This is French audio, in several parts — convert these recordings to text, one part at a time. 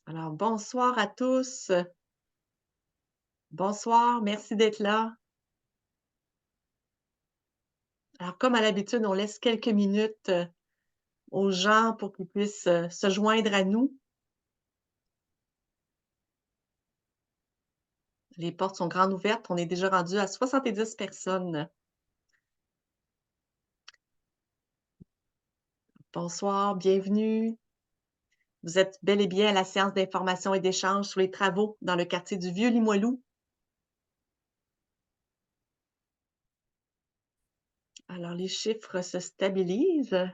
Alors, bonsoir à tous. Bonsoir, merci d'être là. Alors, comme à l'habitude, on laisse quelques minutes aux gens pour qu'ils puissent se joindre à nous. Les portes sont grandes ouvertes. On est déjà rendu à 70 personnes. Bonsoir, bienvenue. Vous êtes bel et bien à la séance d'information et d'échange sur les travaux dans le quartier du Vieux-Limoilou. Alors, les chiffres se stabilisent.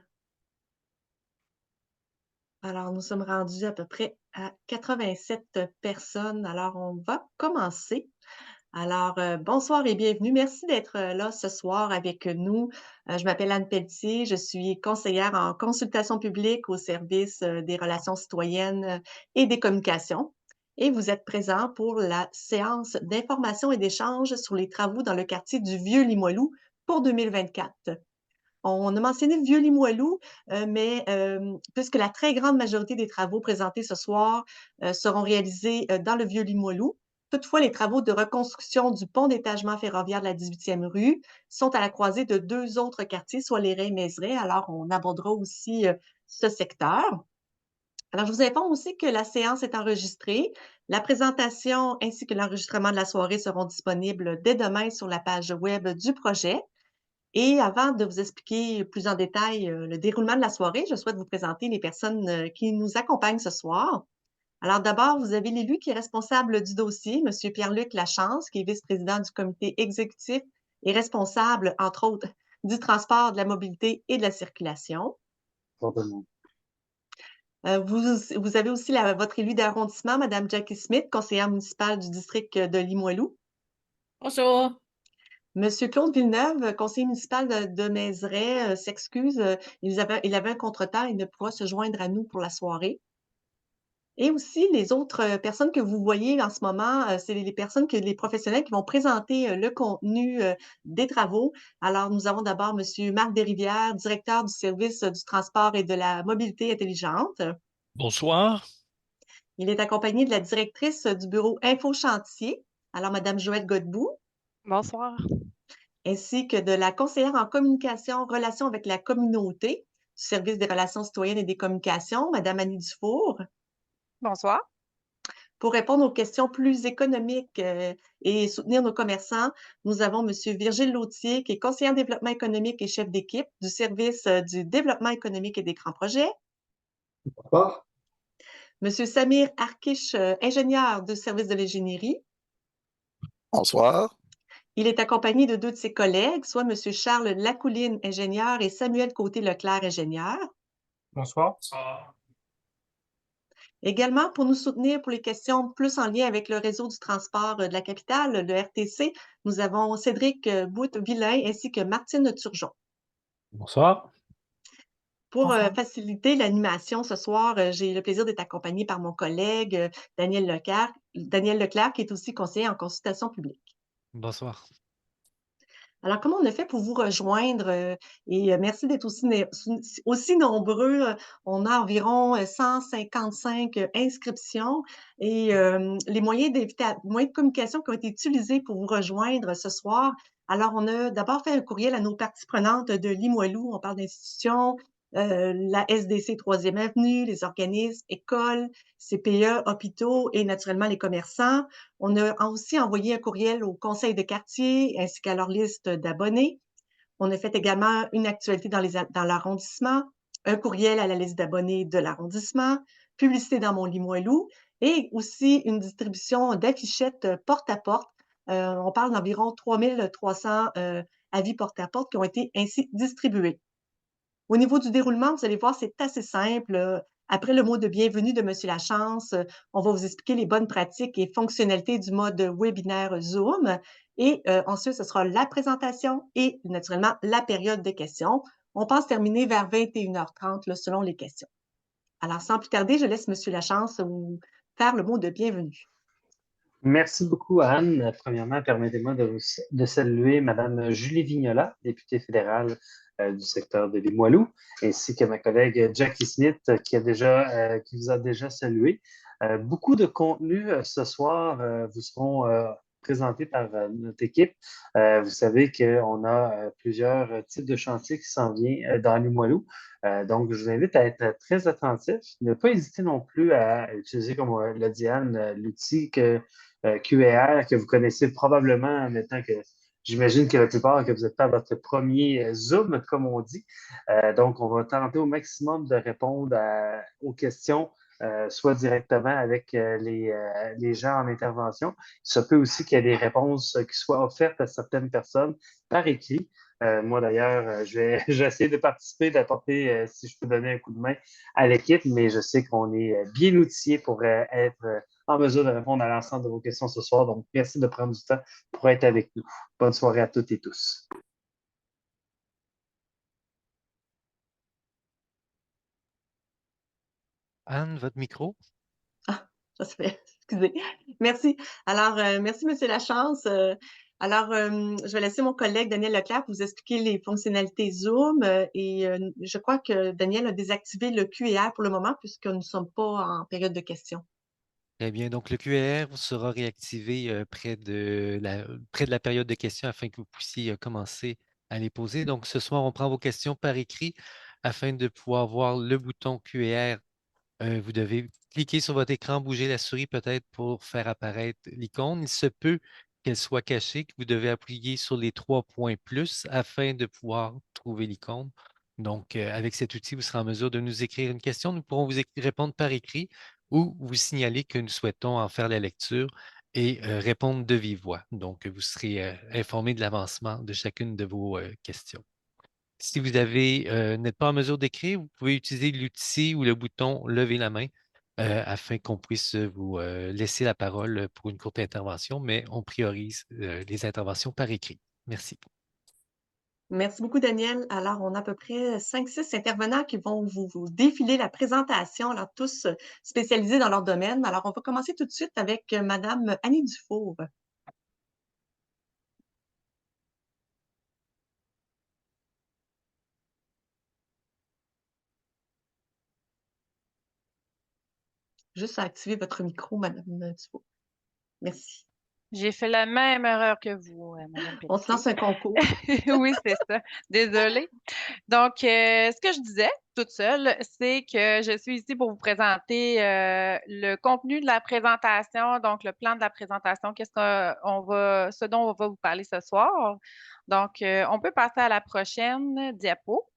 Alors, nous sommes rendus à peu près à 87 personnes. Alors, on va commencer. Alors, bonsoir et bienvenue. Merci d'être, là ce soir avec nous. Je m'appelle Anne Pelletier, je suis conseillère en consultation publique au service, des relations citoyennes, et des communications et vous êtes présents pour la séance d'information et d'échange sur les travaux dans le quartier du Vieux-Limoilou pour 2024. On a mentionné le Vieux-Limoilou, mais puisque la très grande majorité des travaux présentés ce soir, seront réalisés, dans le Vieux-Limoilou. Toutefois, les travaux de reconstruction du pont d'étagement ferroviaire de la 18e rue sont à la croisée de 2 autres quartiers, soit les Rey-Mézeray. Alors, on abordera aussi, ce secteur. Alors, je vous informe aussi que la séance est enregistrée. La présentation ainsi que l'enregistrement de la soirée seront disponibles dès demain sur la page web du projet. Et avant de vous expliquer plus en détail, le déroulement de la soirée, je souhaite vous présenter les personnes, qui nous accompagnent ce soir. Alors d'abord, vous avez l'élu qui est responsable du dossier, Monsieur Pierre-Luc Lachance, qui est vice-président du comité exécutif et responsable, entre autres, du transport, de la mobilité et de la circulation. Fortement. Vous avez aussi votre élu d'arrondissement, Madame Jackie Smith, conseillère municipale du district de Limoilou. Bonjour. Monsieur Claude Villeneuve, conseiller municipal de Mézeray, s'excuse, il avait un contretemps, il ne pourra se joindre à nous pour la soirée. Et aussi les autres, personnes que vous voyez en ce moment, c'est les personnes les professionnels qui vont présenter, le contenu, des travaux. Alors, nous avons d'abord monsieur Marc Desrivières, directeur du service, du transport et de la mobilité intelligente. Bonsoir. Il est accompagné de la directrice, du bureau Info Chantier, alors madame Joëlle Godbout. Bonsoir. Ainsi que de la conseillère en communication, relations avec la communauté, du service des relations citoyennes et des communications, Madame Annie Dufour. Bonsoir. Pour répondre aux questions plus économiques, et soutenir nos commerçants, nous avons Monsieur Virgile Lautier, qui est conseiller en développement économique et chef d'équipe du service, du développement économique et des grands projets. Bonsoir. Monsieur Samir Arkish, ingénieur du service de l'ingénierie. Bonsoir. Il est accompagné de 2 de ses collègues, soit Monsieur Charles Lacouline, ingénieur, et Samuel Côté-Leclerc, ingénieur. Bonsoir. Également, pour nous soutenir pour les questions plus en lien avec le réseau du transport, de la capitale, le RTC, nous avons Cédric, Boutte-Villain ainsi que Martine Turgeon. Bonsoir. Pour, faciliter l'animation ce soir, j'ai le plaisir d'être accompagnée par mon collègue, Daniel Leclerc, qui est aussi conseiller en consultation publique. Bonsoir. Alors, comment on a fait pour vous rejoindre? Merci d'être aussi nombreux. On a environ 155 inscriptions et les moyens de communication qui ont été utilisés pour vous rejoindre ce soir. Alors, on a d'abord fait un courriel à nos parties prenantes de Limoilou. On parle d'institutions, la SDC 3e Avenue, les organismes, écoles, CPE, hôpitaux et naturellement les commerçants. On a aussi envoyé un courriel au conseil de quartier ainsi qu'à leur liste d'abonnés. On a fait également une actualité dans l'arrondissement, un courriel à la liste d'abonnés de l'arrondissement, publicité dans mon Limoilou et aussi une distribution d'affichettes porte à porte. On parle d'environ 3300 avis porte à porte qui ont été ainsi distribués. Au niveau du déroulement, vous allez voir, c'est assez simple. Après le mot de bienvenue de Monsieur Lachance, on va vous expliquer les bonnes pratiques et fonctionnalités du mode webinaire Zoom. Et ensuite, ce sera la présentation et naturellement la période de questions. On pense terminer vers 21h30 là, selon les questions. Alors, sans plus tarder, je laisse Monsieur Lachance vous faire le mot de bienvenue. Merci beaucoup, Anne. Premièrement, permettez-moi de saluer Madame Julie Vignola, députée fédérale du secteur de Limoilou, ainsi que ma collègue Jackie Smith, qui vous a déjà salué. Beaucoup de contenu ce soir vous seront présentés par notre équipe. Vous savez qu'on a plusieurs types de chantiers qui s'en viennent dans Limoilou. Donc, je vous invite à être très attentif. Ne pas hésiter non plus à utiliser, comme l'a dit Anne, l'outil QAR que vous connaissez probablement maintenant que j'imagine que la plupart que vous êtes pas à votre premier Zoom, comme on dit. Donc, on va tenter au maximum de répondre aux questions soit directement avec les gens en intervention. Il se peut aussi qu'il y ait des réponses qui soient offertes à certaines personnes par écrit. Moi, d'ailleurs, je vais essayer de participer, d'apporter, si je peux donner un coup de main à l'équipe, mais je sais qu'on est bien outillé pour être en mesure de répondre à l'ensemble de vos questions ce soir. Donc, merci de prendre du temps pour être avec nous. Bonne soirée à toutes et tous. Anne, votre micro? Ah, ça se fait, excusez. Merci. Alors, merci, Monsieur Lachance. Alors, je vais laisser mon collègue Daniel Leclerc vous expliquer les fonctionnalités Zoom et je crois que Daniel a désactivé le Q&A pour le moment puisque nous ne sommes pas en période de questions. Très bien. Donc, le QR sera réactivé près de la période de questions afin que vous puissiez commencer à les poser. Donc, ce soir, on prend vos questions par écrit afin de pouvoir voir le bouton QR. Vous devez cliquer sur votre écran, bouger la souris peut-être pour faire apparaître l'icône. Il se peut qu'elle soit cachée, que vous devez appuyer sur les 3 points plus afin de pouvoir trouver l'icône. Donc, avec cet outil, vous serez en mesure de nous écrire une question. Nous pourrons vous répondre par écrit ou vous signaler que nous souhaitons en faire la lecture et répondre de vive voix. Donc, vous serez informé de l'avancement de chacune de vos questions. Si vous n'êtes pas en mesure d'écrire, vous pouvez utiliser l'outil ou le bouton lever la main afin qu'on puisse vous laisser la parole pour une courte intervention, mais on priorise les interventions par écrit. Merci. Merci beaucoup, Daniel. Alors, on a à peu près 5-6 intervenants qui vont vous défiler la présentation, alors tous spécialisés dans leur domaine. Alors, on va commencer tout de suite avec Madame Annie Dufour. Juste à activer votre micro, Madame Dufour. Merci. J'ai fait la même erreur que vous, Madame On se Pelletier. lance un concours. Oui, c'est ça. Désolée. Donc, ce que je disais toute seule, c'est que je suis ici pour vous présenter le contenu de la présentation, donc le plan de la présentation, ce dont on va vous parler ce soir. Donc, on peut passer à la prochaine diapo.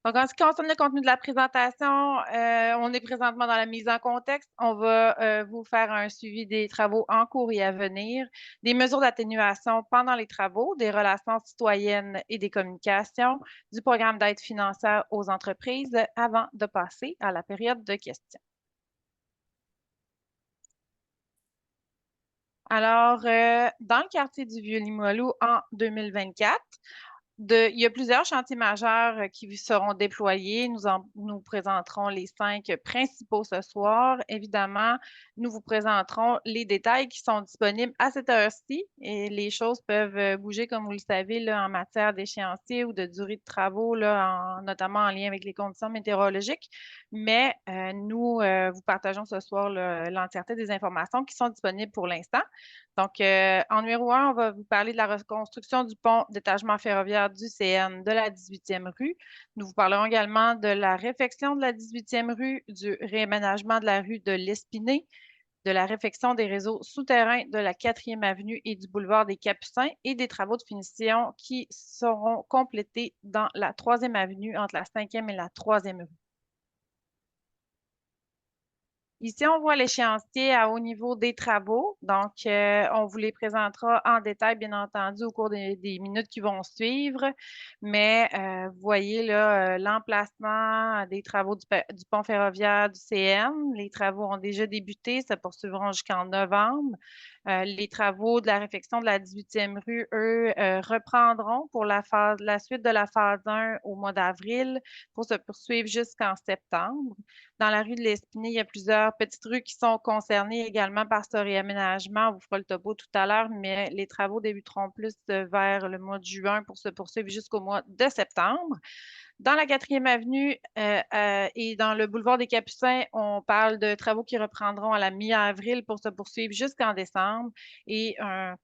Donc, en ce qui concerne le contenu de la présentation, on est présentement dans la mise en contexte. On va vous faire un suivi des travaux en cours et à venir, des mesures d'atténuation pendant les travaux, des relations citoyennes et des communications, du programme d'aide financière aux entreprises avant de passer à la période de questions. Alors, dans le quartier du Vieux-Limoilou en 2024, il y a plusieurs chantiers majeurs qui seront déployés. Nous présenterons les 5 principaux ce soir. Évidemment, nous vous présenterons les détails qui sont disponibles à cette heure-ci et les choses peuvent bouger, comme vous le savez, là, en matière d'échéancier ou de durée de travaux, là, notamment en lien avec les conditions météorologiques. Mais nous vous partageons ce soir l'entièreté des informations qui sont disponibles pour l'instant. Donc, en numéro 1, on va vous parler de la reconstruction du pont d'étagement ferroviaire du CN de la 18e rue. Nous vous parlerons également de la réfection de la 18e rue, du réaménagement de la rue de l'Espinay, de la réfection des réseaux souterrains de la 4e avenue et du boulevard des Capucins et des travaux de finition qui seront complétés dans la 3e avenue entre la 5e et la 3e rue. Ici, on voit l'échéancier à haut niveau des travaux. Donc, on vous les présentera en détail, bien entendu, au cours des minutes qui vont suivre. Mais vous voyez là l'emplacement des travaux du pont ferroviaire du CN. Les travaux ont déjà débuté, se poursuivront jusqu'en novembre. Les travaux de la réfection de la 18e rue, eux, reprendront pour la suite de la phase 1 au mois d'avril pour se poursuivre jusqu'en septembre. Dans la rue de l'Espinay, il y a plusieurs plusieurs petites rues qui sont concernées également par ce réaménagement. On vous fera le topo tout à l'heure, mais les travaux débuteront plus vers le mois de juin pour se poursuivre jusqu'au mois de septembre. Dans la 4e avenue et dans le boulevard des Capucins, on parle de travaux qui reprendront à la mi-avril pour se poursuivre jusqu'en décembre et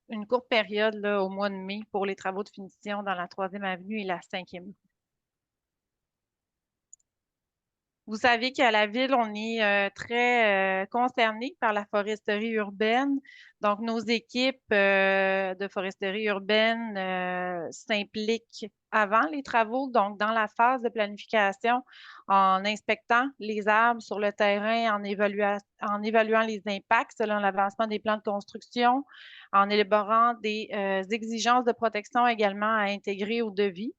une courte période là, au mois de mai pour les travaux de finition dans la 3e avenue et la 5e. Vous savez qu'à la ville, on est très concerné par la foresterie urbaine. Donc, nos équipes de foresterie urbaine s'impliquent avant les travaux, donc dans la phase de planification, en inspectant les arbres sur le terrain, en évaluant les impacts selon l'avancement des plans de construction, en élaborant des exigences de protection également à intégrer au devis.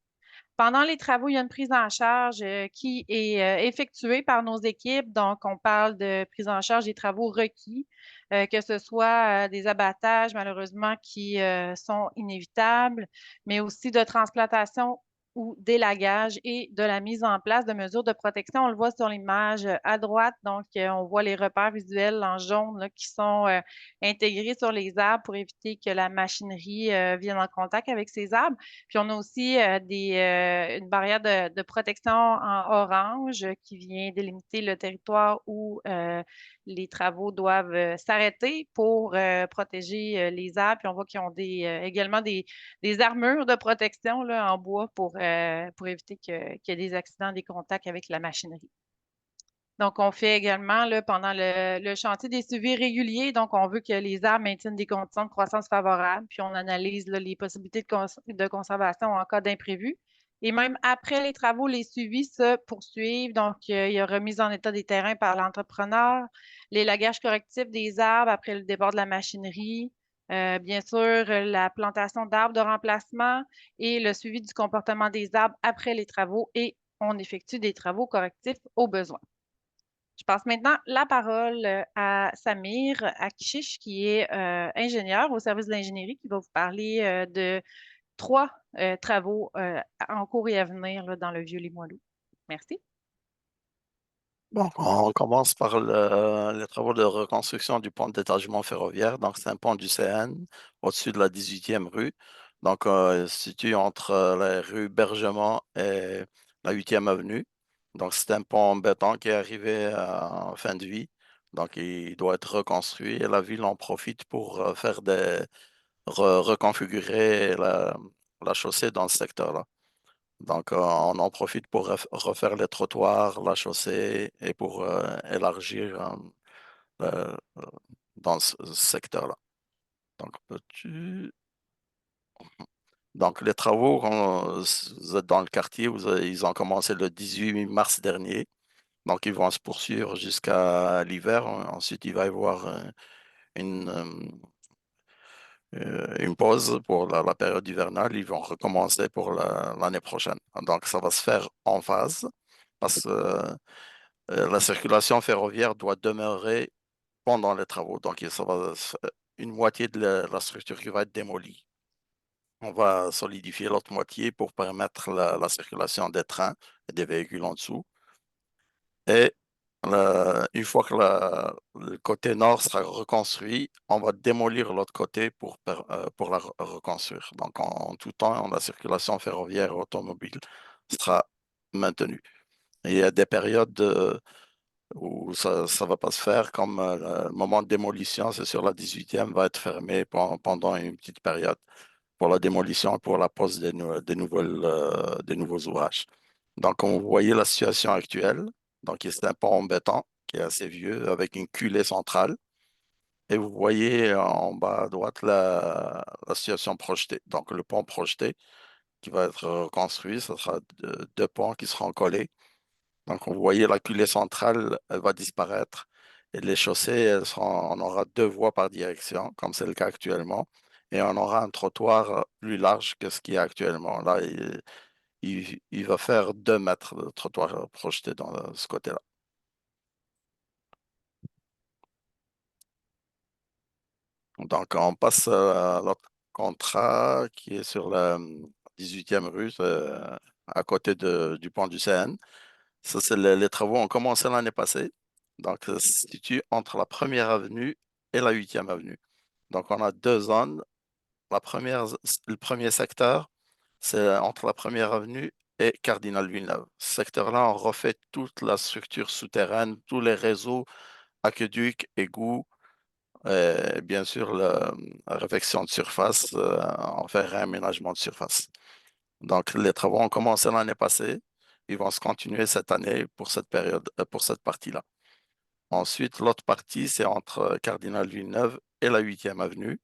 Pendant les travaux, il y a une prise en charge qui est effectuée par nos équipes. Donc, on parle de prise en charge des travaux requis, que ce soit des abattages, malheureusement, qui sont inévitables, mais aussi de transplantation ou d'élagage et de la mise en place de mesures de protection. On le voit sur l'image à droite. Donc, on voit les repères visuels en jaune là, qui sont intégrés sur les arbres pour éviter que la machinerie vienne en contact avec ces arbres. Puis on a aussi une barrière de protection en orange qui vient délimiter le territoire où les travaux doivent s'arrêter pour protéger les arbres. Puis on voit qu'ils ont également des armures de protection là, en bois pour éviter qu'il y ait des accidents, des contacts avec la machinerie. Donc, on fait également là, pendant le chantier des suivis réguliers. Donc, on veut que les arbres maintiennent des conditions de croissance favorables. Puis, on analyse là, les possibilités de conservation en cas d'imprévu. Et même après les travaux, les suivis se poursuivent. Donc, il y a remise en état des terrains par l'entrepreneur, l'élagage correctif des arbres après le départ de la machinerie, bien sûr, la plantation d'arbres de remplacement et le suivi du comportement des arbres après les travaux. Et on effectue des travaux correctifs au besoin. Je passe maintenant la parole à Samir Akchiche, qui est ingénieur au service de l'ingénierie, qui va vous parler de 3 travaux en cours et à venir là, dans le Vieux-Limoilou. Merci. Bon, on commence par les travaux de reconstruction du pont de détachement ferroviaire. Donc, c'est un pont du CN au-dessus de la 18e rue. Donc, situé entre la rue Bergement et la 8e avenue. Donc, c'est un pont en béton qui est arrivé en fin de vie. Donc, il doit être reconstruit et la ville en profite pour reconfigurer la chaussée dans ce secteur-là. Donc, on en profite pour refaire les trottoirs, la chaussée et pour élargir euh, dans ce secteur-là. Donc, Donc, les travaux, quand vous êtes dans le quartier, ils ont commencé le 18 mars dernier. Donc, ils vont se poursuivre jusqu'à l'hiver. Ensuite, il va y avoir une pause pour la période hivernale. Ils vont recommencer pour l'année prochaine. Donc, ça va se faire en phase parce que la circulation ferroviaire doit demeurer pendant les travaux. Donc, ça va une moitié de la structure qui va être démolie. On va solidifier l'autre moitié pour permettre la circulation des trains et des véhicules en dessous. Et une fois que le côté nord sera reconstruit, on va démolir l'autre côté pour la reconstruire. Donc, en tout temps, la circulation ferroviaire automobile sera maintenue. Et il y a des périodes où ça ne va pas se faire, comme le moment de démolition, c'est sur la 18e, va être fermé pendant une petite période pour la démolition et pour la pose des nouveaux ouvrages. Donc, vous voyez la situation actuelle. Donc, c'est un pont en béton qui est assez vieux avec une culée centrale. Et vous voyez en bas à droite la situation projetée. Donc, le pont projeté qui va être reconstruit, ce sera deux ponts qui seront collés. Donc, vous voyez la culée centrale, elle va disparaître. Et les chaussées, on aura 2 voies par direction, comme c'est le cas actuellement. Et on aura un trottoir plus large que ce qu'il y a actuellement. Là, il va faire 2 mètres de trottoir projeté dans ce côté-là. Donc, on passe à l'autre contrat qui est sur la 18e rue, à côté du pont du CN. Ça, c'est les travaux ont commencé l'année passée. Donc, ça se situe entre la 1e avenue et la 8e avenue. Donc, on a 2 zones. Le premier secteur, c'est entre la 1e avenue et Cardinal Villeneuve. Ce secteur-là, on refait toute la structure souterraine, tous les réseaux, aqueducs, égouts, et bien sûr la réfection de surface, on fait réaménagement de surface. Donc, les travaux ont commencé l'année passée. Ils vont se continuer cette année pour cette période, pour cette partie-là. Ensuite, l'autre partie, c'est entre Cardinal Villeneuve et la 8e avenue.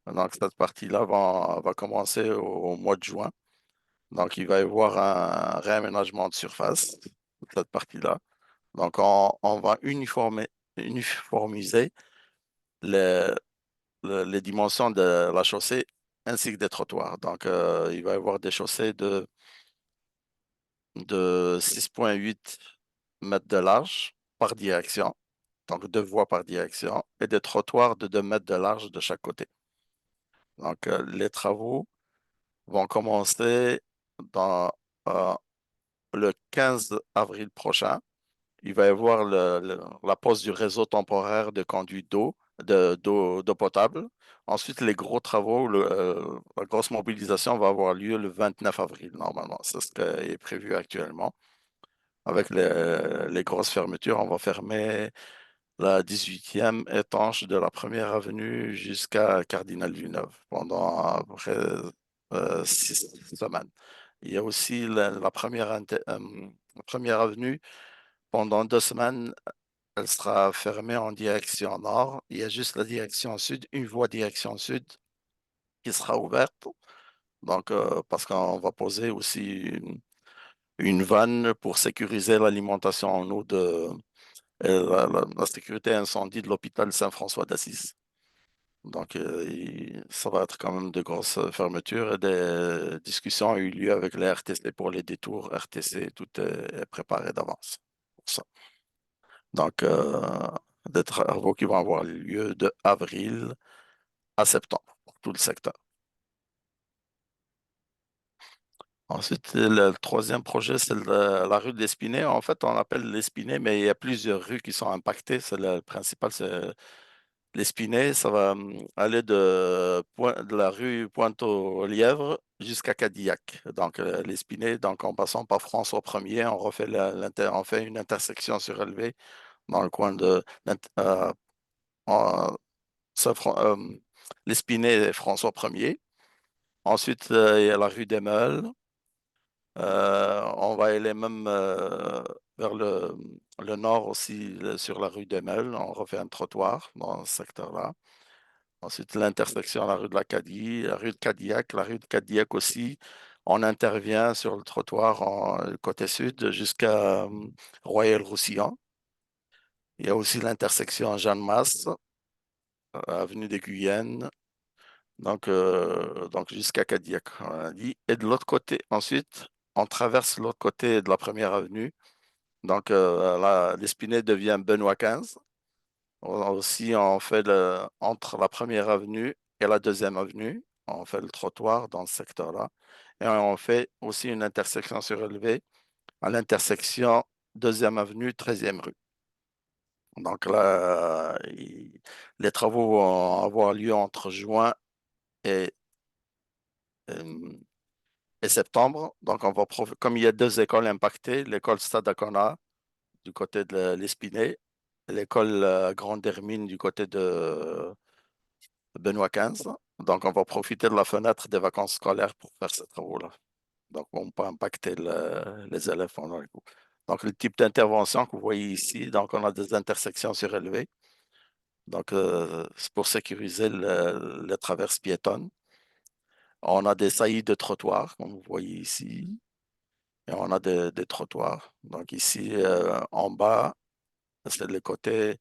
Donc, cette partie-là va commencer au mois de juin. Donc, il va y avoir un réaménagement de surface, cette partie-là. Donc, on va uniformiser les, les dimensions de la chaussée ainsi que des trottoirs. Donc, il va y avoir des chaussées de 6,8 mètres de large par direction, donc 2 voies par direction, et des trottoirs de 2 mètres de large de chaque côté. Donc, les travaux vont commencer dans le 15 avril prochain. Il va y avoir la pose du réseau temporaire de conduite d'eau potable. Ensuite, les gros travaux, la grosse mobilisation va avoir lieu le 29 avril, normalement. C'est ce qui est prévu actuellement. Avec les grosses fermetures, on va fermer la 18e étanche de la 1e avenue jusqu'à Cardinal Villeneuve pendant à peu près 6 semaines. Il y a aussi la première avenue, pendant 2 semaines, elle sera fermée en direction nord. Il y a juste la direction sud, une voie direction sud qui sera ouverte. Donc, parce qu'on va poser aussi une vanne pour sécuriser l'alimentation en eau et la sécurité incendie de l'hôpital Saint-François d'Assise. Donc, ça va être quand même de grosses fermetures et des discussions ont eu lieu avec les RTC pour les détours RTC. Tout est préparé d'avance pour ça. Donc, des travaux qui vont avoir lieu de avril à septembre pour tout le secteur. Ensuite, le troisième projet, c'est la rue de l'Espinay. En fait, on l'appelle l'Espinay, mais il y a plusieurs rues qui sont impactées. C'est le principal, c'est l'Espinay. Ça va aller de la rue Pointe-aux-Lièvres jusqu'à Cadillac. Donc, l'Espinay, donc en passant par François 1er, on refait on fait une intersection surélevée dans le coin de en- l'Espinay et François 1er. Ensuite, il y a la rue des Meules. On va aller même vers le nord aussi, sur la rue des Meules. On refait un trottoir dans ce secteur-là. Ensuite, l'intersection à la rue de l'Acadie, la rue de Cadillac. La rue de Cadillac aussi, on intervient sur le trottoir côté sud jusqu'à Royal-Roussillon. Il y a aussi l'intersection Jeanne Masse, avenue des Guyennes, donc jusqu'à Cadillac, on a dit. Et de l'autre côté, ensuite, on traverse l'autre côté de la 1e avenue. Donc, là, l'Espinay devient Benoît 15. Aussi, on fait entre la 1e avenue et la 2e avenue, on fait le trottoir dans ce secteur-là. Et on fait aussi une intersection surélevée à l'intersection 2e avenue, 13e rue. Donc là, les travaux vont avoir lieu entre juin et, euh, et septembre. Donc, comme il y a 2 écoles impactées, l'école Stade Acona du côté de l'Espinay, l'école Grande Hermine du côté de Benoît 15. Donc, on va profiter de la fenêtre des vacances scolaires pour faire ces travaux-là. Donc, on ne peut pas impacter les élèves pendant les cours. Donc, le type d'intervention que vous voyez ici, donc on a des intersections surélevées. Donc, c'est pour sécuriser les traverses piétonnes. On a des saillies de trottoirs, comme vous voyez ici. Et on a des trottoirs. Donc, ici, en bas, c'est le côté,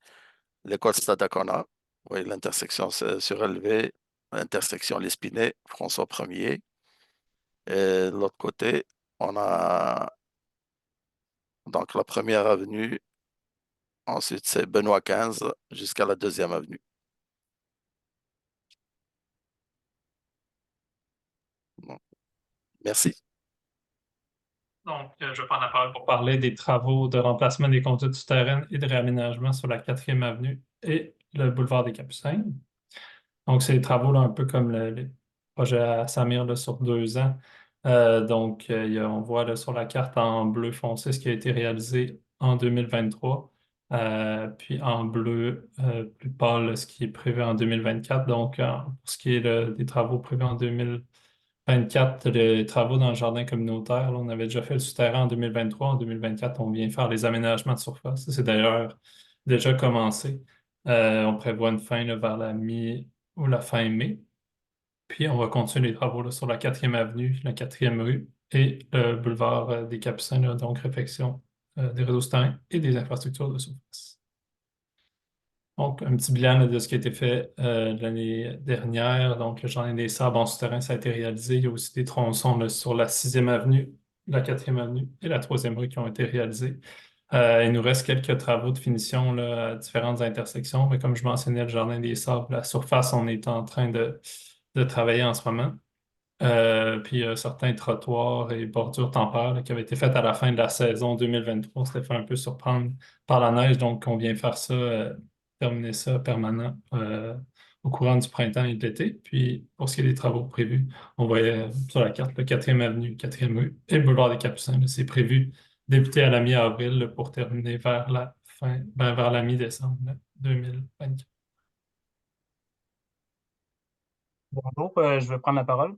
l'école Stade Acona. Vous voyez l'intersection surélevée, l'intersection L'Espinay, François 1er. Et de l'autre côté, on a donc la 1e avenue. Ensuite, c'est Benoît 15 jusqu'à la 2e avenue. Bon, merci. Donc, je vais prendre la parole pour parler des travaux de remplacement des conduites souterraines et de réaménagement sur la 4e avenue et le boulevard des Capucines. Donc, c'est des travaux là, un peu comme les projets à Samir là, sur 2 ans. On voit là, sur la carte en bleu foncé ce qui a été réalisé en 2023, puis en bleu plus pâle ce qui est prévu en 2024. Donc, pour ce qui est des travaux prévus en 2024, les travaux dans le jardin communautaire, là, on avait déjà fait le souterrain en 2023. En 2024, on vient faire les aménagements de surface. C'est d'ailleurs déjà commencé. On prévoit une fin là, vers la mi ou la fin mai. Puis on va continuer les travaux là, sur la 4e avenue, la 4e rue et le boulevard des Capucins, là, donc réfection des réseaux souterrains et des infrastructures de surface. Donc, un petit bilan là, de ce qui a été fait l'année dernière. Donc, le jardin des sables en souterrain, ça a été réalisé. Il y a aussi des tronçons là, sur la 6e avenue, la 4e avenue et la 3e rue qui ont été réalisés. Il nous reste quelques travaux de finition là, à différentes intersections. Mais comme je mentionnais, le jardin des sables, la surface, on est en train de travailler en ce moment. Puis certains trottoirs et bordures temporaires là, qui avaient été faits à la fin de la saison 2023. C'était fait un peu surprendre par la neige, donc on vient faire ça, terminer ça permanent au courant du printemps et de l'été. Puis pour ce qui est des travaux prévus, on voyait sur la carte le 4e avenue, 4e rue et le boulevard des Capucins. C'est prévu débuter à la mi-avril là, pour terminer vers la fin, vers la mi-décembre 2024. Bonjour, je vais prendre la parole.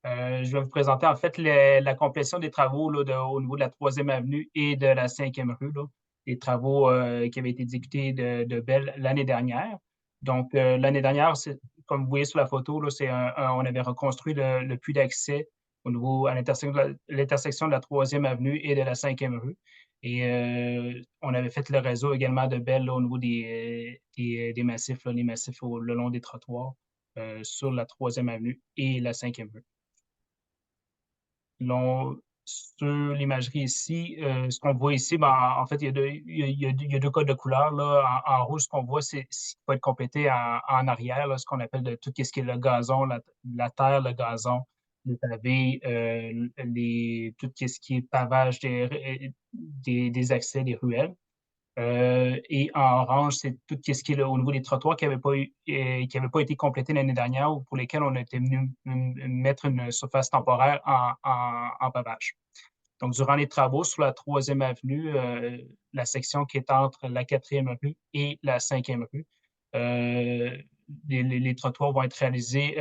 Je vais vous présenter en fait la complétion des travaux là, au niveau de la 3e avenue et de la 5e rue, là. Des travaux qui avaient été exécutés de Belle l'année dernière. Donc, l'année dernière, comme vous voyez sur la photo, là, on avait reconstruit le puits d'accès au niveau à l'intersection de la 3e avenue et de la 5e rue. Et on avait fait le réseau également de Belle là, au niveau des massifs, là, les massifs le long des trottoirs sur la 3e avenue et la 5e rue. Sur l'imagerie ici, ce qu'on voit ici, ben, en fait, il y a deux codes de couleurs. Là. En rouge, ce qu'on voit, c'est ce qui peut être complété en arrière, là, ce qu'on appelle tout ce qui est le gazon, la terre, le gazon, le pavé, tout ce qui est pavage des accès, des ruelles. Et en orange, c'est tout ce qui est au niveau des trottoirs qui n'avaient pas été complétés l'année dernière ou pour lesquels on était venu mettre une surface temporaire en pavage. Donc, durant les travaux sur la 3e avenue, la section qui est entre la 4e rue et la 5e rue, les trottoirs vont être réalisés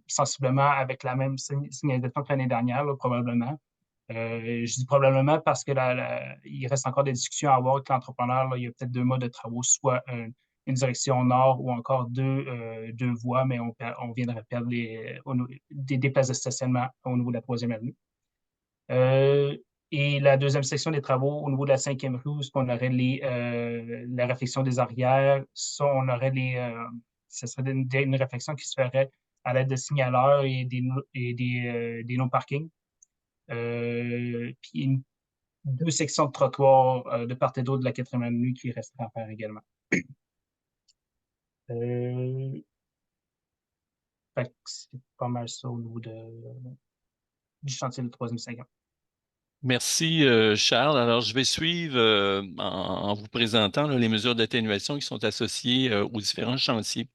sensiblement avec la même signalisation que l'année dernière, là, probablement. Je dis probablement parce que il reste encore des discussions à avoir avec l'entrepreneur. Il y a peut-être 2 modes de travaux, soit une direction nord ou encore deux voies, mais on viendrait perdre des places de stationnement au niveau de la 3e avenue. Et la 2e section des travaux au niveau de la 5e rue, où on aurait la réflexion des arrières, ça, on aurait ce serait une réflexion qui se ferait à l'aide de signaleurs et des no-parking. Puis 2 sections de trottoir de part et d'autre de la 4e avenue qui restera à faire également. C'est pas mal ça au niveau du chantier de 3e segment. Merci, Charles. Alors, je vais suivre en vous présentant là, les mesures d'atténuation qui sont associées aux différents chantiers.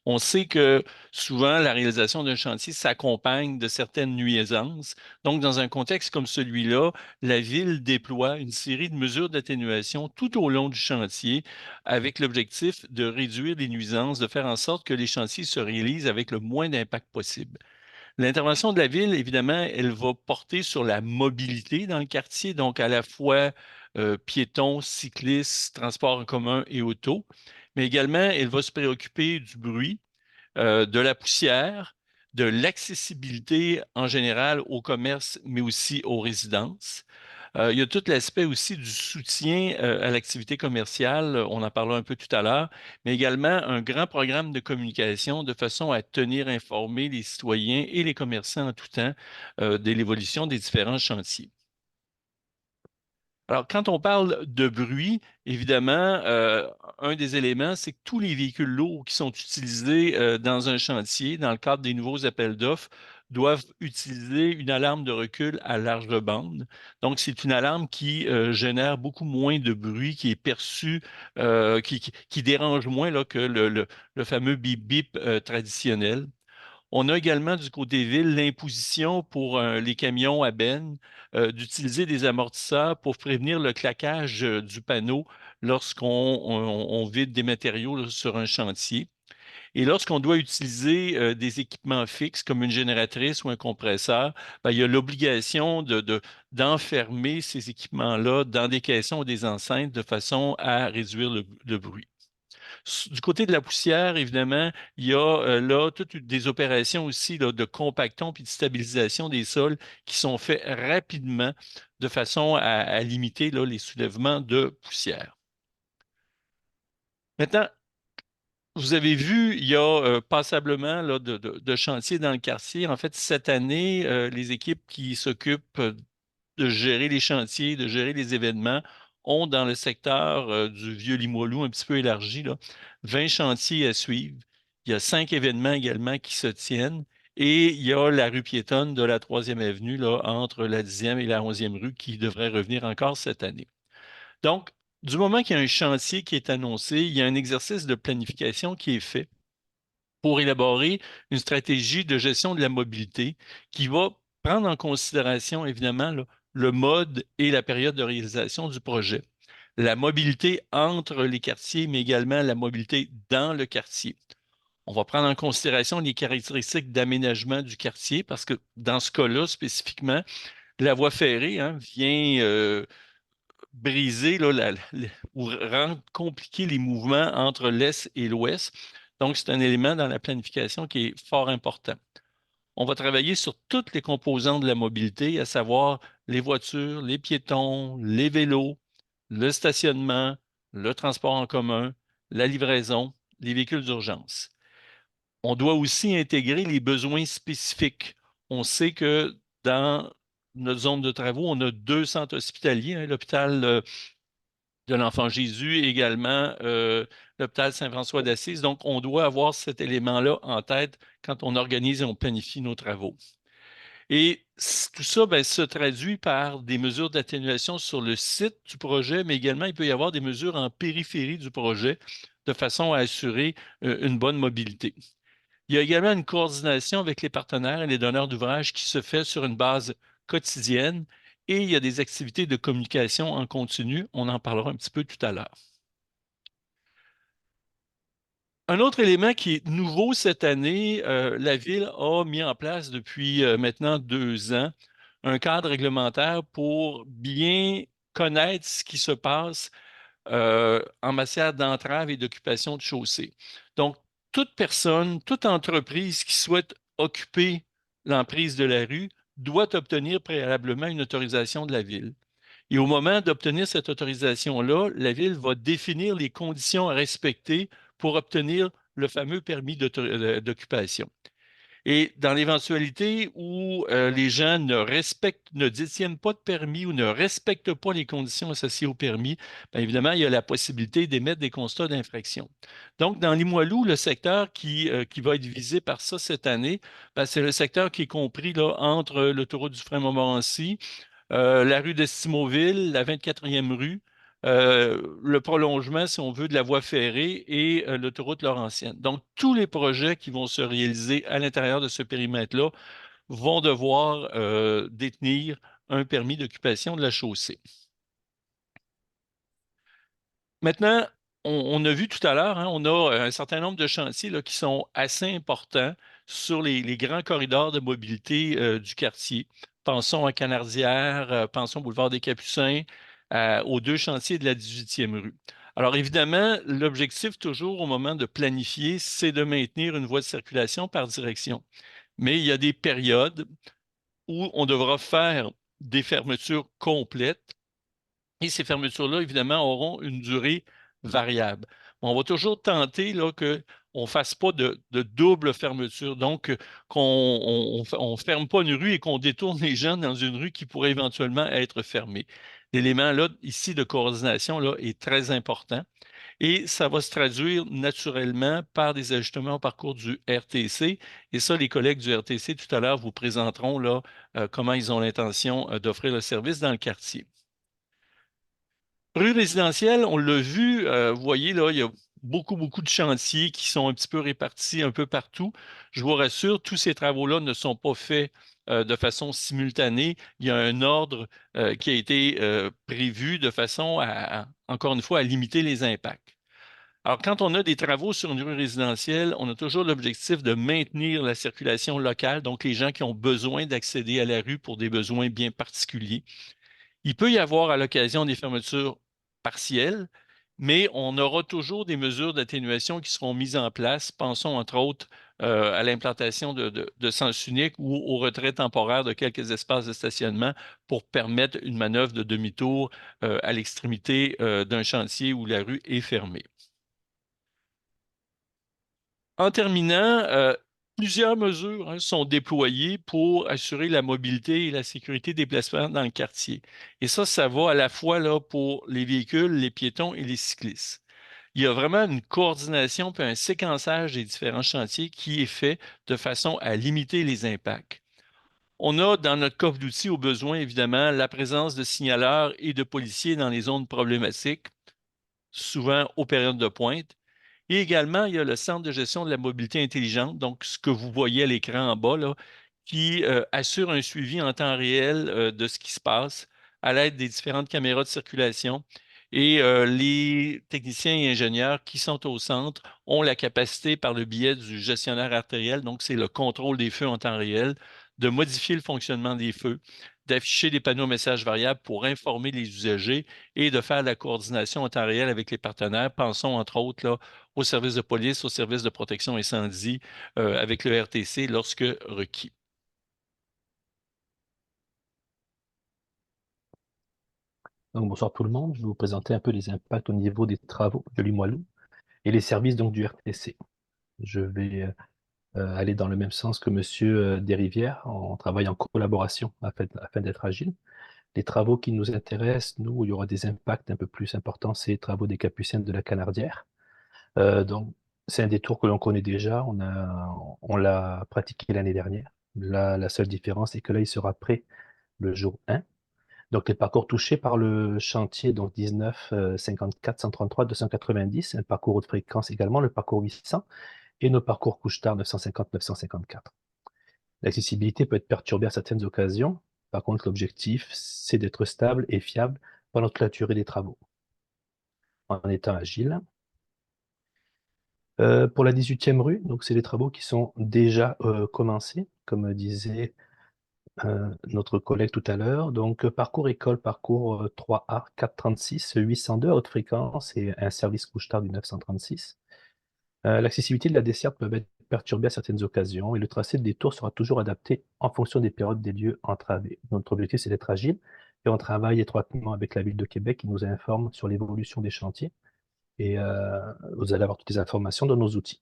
On sait que souvent, la réalisation d'un chantier s'accompagne de certaines nuisances. Donc, dans un contexte comme celui-là, la Ville déploie une série de mesures d'atténuation tout au long du chantier avec l'objectif de réduire les nuisances, de faire en sorte que les chantiers se réalisent avec le moins d'impact possible. L'intervention de la Ville, évidemment, elle va porter sur la mobilité dans le quartier, donc à la fois piétons, cyclistes, transports en commun et auto, mais également, elle va se préoccuper du bruit, de la poussière, de l'accessibilité en général au commerce, mais aussi aux résidences. Il y a tout l'aspect aussi du soutien à l'activité commerciale, on en parlait un peu tout à l'heure, mais également un grand programme de communication de façon à tenir informés les citoyens et les commerçants en tout temps de l'évolution des différents chantiers. Alors, quand on parle de bruit, évidemment, un des éléments, c'est que tous les véhicules lourds qui sont utilisés dans un chantier, dans le cadre des nouveaux appels d'offres, doivent utiliser une alarme de recul à large bande. Donc, c'est une alarme qui génère beaucoup moins de bruit, qui est perçu, qui dérange moins là, que le fameux bip-bip traditionnel. On a également du côté ville l'imposition pour les camions à benne d'utiliser des amortisseurs pour prévenir le claquage du panneau lorsqu'on vide des matériaux là, sur un chantier. Et lorsqu'on doit utiliser des équipements fixes comme une génératrice ou un compresseur, ben, il y a l'obligation d'enfermer ces équipements-là dans des caissons ou des enceintes de façon à réduire le bruit. Du côté de la poussière, évidemment, il y a là toutes des opérations aussi là, de compacton puis de stabilisation des sols qui sont faites rapidement de façon à limiter là, les soulèvements de poussière. Maintenant, vous avez vu, il y a passablement là, de chantiers dans le quartier. En fait, cette année, les équipes qui s'occupent de gérer les chantiers, de gérer les événements, ont dans le secteur du Vieux-Limoilou un petit peu élargi, là, 20 chantiers à suivre. Il y a 5 événements également qui se tiennent. Et il y a la rue piétonne de la 3e avenue, là, entre la 10e et la 11e rue, qui devrait revenir encore cette année. Donc, du moment qu'il y a un chantier qui est annoncé, il y a un exercice de planification qui est fait pour élaborer une stratégie de gestion de la mobilité qui va prendre en considération, évidemment, là, le mode et la période de réalisation du projet. La mobilité entre les quartiers, mais également la mobilité dans le quartier. On va prendre en considération les caractéristiques d'aménagement du quartier parce que dans ce cas-là, spécifiquement, la voie ferrée vient briser là, ou rendre compliqué les mouvements entre l'Est et l'Ouest. Donc, c'est un élément dans la planification qui est fort important. On va travailler sur toutes les composantes de la mobilité, à savoir les voitures, les piétons, les vélos, le stationnement, le transport en commun, la livraison, les véhicules d'urgence. On doit aussi intégrer les besoins spécifiques. On sait que dans notre zone de travaux, on a 2 centres hospitaliers, l'hôpital de l'Enfant Jésus et également l'hôpital Saint-François d'Assise. Donc, on doit avoir cet élément-là en tête quand on organise et on planifie nos travaux. Et tout ça se traduit par des mesures d'atténuation sur le site du projet, mais également, il peut y avoir des mesures en périphérie du projet de façon à assurer une bonne mobilité. Il y a également une coordination avec les partenaires et les donneurs d'ouvrage qui se fait sur une base quotidienne et il y a des activités de communication en continu. On en parlera un petit peu tout à l'heure. Un autre élément qui est nouveau cette année, la Ville a mis en place depuis maintenant 2 ans un cadre réglementaire pour bien connaître ce qui se passe en matière d'entrave et d'occupation de chaussée. Donc, toute personne, toute entreprise qui souhaite occuper l'emprise de la rue doit obtenir préalablement une autorisation de la Ville. Et au moment d'obtenir cette autorisation-là, la Ville va définir les conditions à respecter pour obtenir le fameux permis d'occupation. Et dans l'éventualité où les gens ne détiennent pas de permis ou ne respectent pas les conditions associées au permis, bien évidemment, il y a la possibilité d'émettre des constats d'infraction. Donc, dans Limoilou, le secteur qui va être visé par ça cette année, c'est le secteur qui est compris là, entre l'autoroute du Frein-Montmorency, la rue d'Estimauville, la 24e rue, le prolongement, si on veut, de la voie ferrée et l'autoroute Laurentienne. Donc, tous les projets qui vont se réaliser à l'intérieur de ce périmètre-là vont devoir détenir un permis d'occupation de la chaussée. Maintenant, on a vu tout à l'heure, on a un certain nombre de chantiers là, qui sont assez importants sur les grands corridors de mobilité du quartier. Pensons à Canardière, pensons au boulevard des Capucins, aux 2 chantiers de la 18e rue. Alors évidemment, l'objectif toujours au moment de planifier, c'est de maintenir une voie de circulation par direction. Mais il y a des périodes où on devra faire des fermetures complètes et ces fermetures-là, évidemment, auront une durée variable. On va toujours tenter là, qu'on ne fasse pas de double fermeture, donc qu'on ne ferme pas une rue et qu'on détourne les gens dans une rue qui pourrait éventuellement être fermée. l'élément là, ici de coordination là, est très important. Et ça va se traduire naturellement par des ajustements au parcours du RTC. Et ça, les collègues du RTC, tout à l'heure, vous présenteront là, comment ils ont l'intention d'offrir le service dans le quartier. Rue résidentielle, on l'a vu, vous voyez, là, il y a beaucoup de chantiers qui sont un petit peu répartis un peu partout. Je vous rassure, tous ces travaux-là ne sont pas faits de façon simultanée. Il y a un ordre qui a été prévu de façon encore une fois, à limiter les impacts. Alors, quand on a des travaux sur une rue résidentielle, on a toujours l'objectif de maintenir la circulation locale, donc les gens qui ont besoin d'accéder à la rue pour des besoins bien particuliers. Il peut y avoir à l'occasion des fermetures partielles, mais on aura toujours des mesures d'atténuation qui seront mises en place. Pensons entre autres à l'implantation de sens unique ou au retrait temporaire de quelques espaces de stationnement pour permettre une manœuvre de demi-tour à l'extrémité d'un chantier où la rue est fermée. En terminant, plusieurs mesures sont déployées pour assurer la mobilité et la sécurité des déplacements dans le quartier. Et ça va à la fois là, pour les véhicules, les piétons et les cyclistes. Il y a vraiment une coordination puis un séquençage des différents chantiers qui est fait de façon à limiter les impacts. On a dans notre coffre d'outils au besoin, évidemment, la présence de signaleurs et de policiers dans les zones problématiques, souvent aux périodes de pointe. Et également, il y a le Centre de gestion de la mobilité intelligente, donc ce que vous voyez à l'écran en bas, là, qui assure un suivi en temps réel de ce qui se passe à l'aide des différentes caméras de circulation. Et les techniciens et ingénieurs qui sont au centre ont la capacité, par le biais du gestionnaire artériel, donc c'est le contrôle des feux en temps réel, de modifier le fonctionnement des feux, d'afficher des panneaux messages variables pour informer les usagers et de faire la coordination en temps réel avec les partenaires. Pensons entre autres là, au service de police, au service de protection incendie avec le RTC lorsque requis. Donc, bonsoir tout le monde. Je vais vous présenter un peu les impacts au niveau des travaux de Limoilou et les services donc, du RTC. Je vais aller dans le même sens que M. Desrivières. On travaille en collaboration afin d'être agile. Les travaux qui nous intéressent, nous, où il y aura des impacts un peu plus importants, c'est les travaux des Capucines de la Canardière. Donc, c'est un détour que l'on connaît déjà. On l'a pratiqué l'année dernière. Là, la seule différence, c'est que là, il sera prêt le jour 1. Donc, les parcours touchés par le chantier, donc 19, 54, 133, 290, un parcours haute fréquence également, le parcours 800, et nos parcours couche-tard 950, 954. L'accessibilité peut être perturbée à certaines occasions. Par contre, l'objectif, c'est d'être stable et fiable pendant toute la durée des travaux, en étant agile. Pour la 18e rue, donc c'est les travaux qui sont déjà commencés, comme disait notre collègue tout à l'heure. Donc, parcours école, parcours 3A, 436, 802 à haute fréquence et un service couche-tard du 936. L'accessibilité de la desserte peut être perturbée à certaines occasions et le tracé de détour sera toujours adapté en fonction des périodes des lieux entravés. Notre objectif, c'est d'être agile et on travaille étroitement avec la Ville de Québec qui nous informe sur l'évolution des chantiers et vous allez avoir toutes les informations dans nos outils.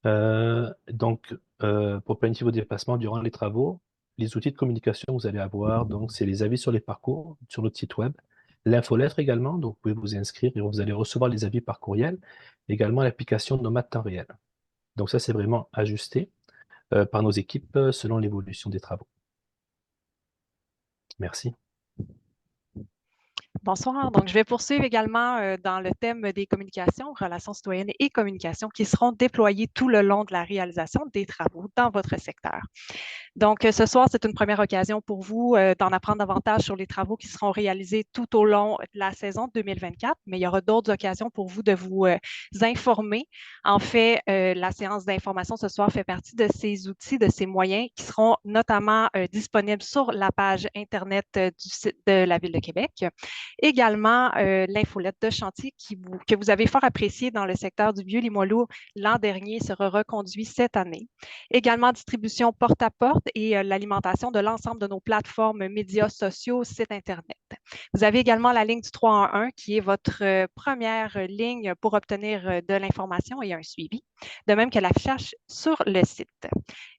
Pour planifier vos déplacements durant les travaux, les outils de communication que vous allez avoir, donc c'est les avis sur les parcours sur notre site web, l'infolettre également, donc vous pouvez vous inscrire et vous allez recevoir les avis par courriel, également l'application Nomade temps réel. Donc ça, c'est vraiment ajusté par nos équipes selon l'évolution des travaux. Merci. Bonsoir. Donc, je vais poursuivre également dans le thème des communications, relations citoyennes et communications qui seront déployées tout le long de la réalisation des travaux dans votre secteur. Donc, ce soir, c'est une première occasion pour vous d'en apprendre davantage sur les travaux qui seront réalisés tout au long de la saison 2024, mais il y aura d'autres occasions pour vous de vous informer. En fait, la séance d'information ce soir fait partie de ces outils, de ces moyens qui seront notamment disponibles sur la page Internet du site de la Ville de Québec. Également, l'infolette de chantier que vous avez fort appréciée dans le secteur du Vieux-Limoilou l'an dernier sera reconduit cette année. Également, distribution porte-à-porte et l'alimentation de l'ensemble de nos plateformes médias sociaux, sites Internet. Vous avez également la ligne du 311 qui est votre première ligne pour obtenir de l'information et un suivi, de même que l'affichage sur le site.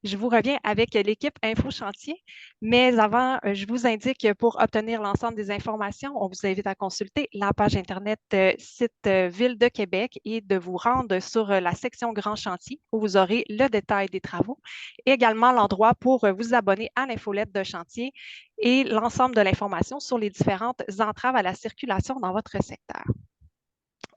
je vous reviens avec l'équipe Info Chantier. Mais avant, je vous indique que pour obtenir l'ensemble des informations, on vous invite à consulter la page Internet site Ville de Québec et de vous rendre sur la section Grand Chantier où vous aurez le détail des travaux. Et également l'endroit pour vous abonner à l'infolette de chantier et l'ensemble de l'information sur les différentes entraves à la circulation dans votre secteur.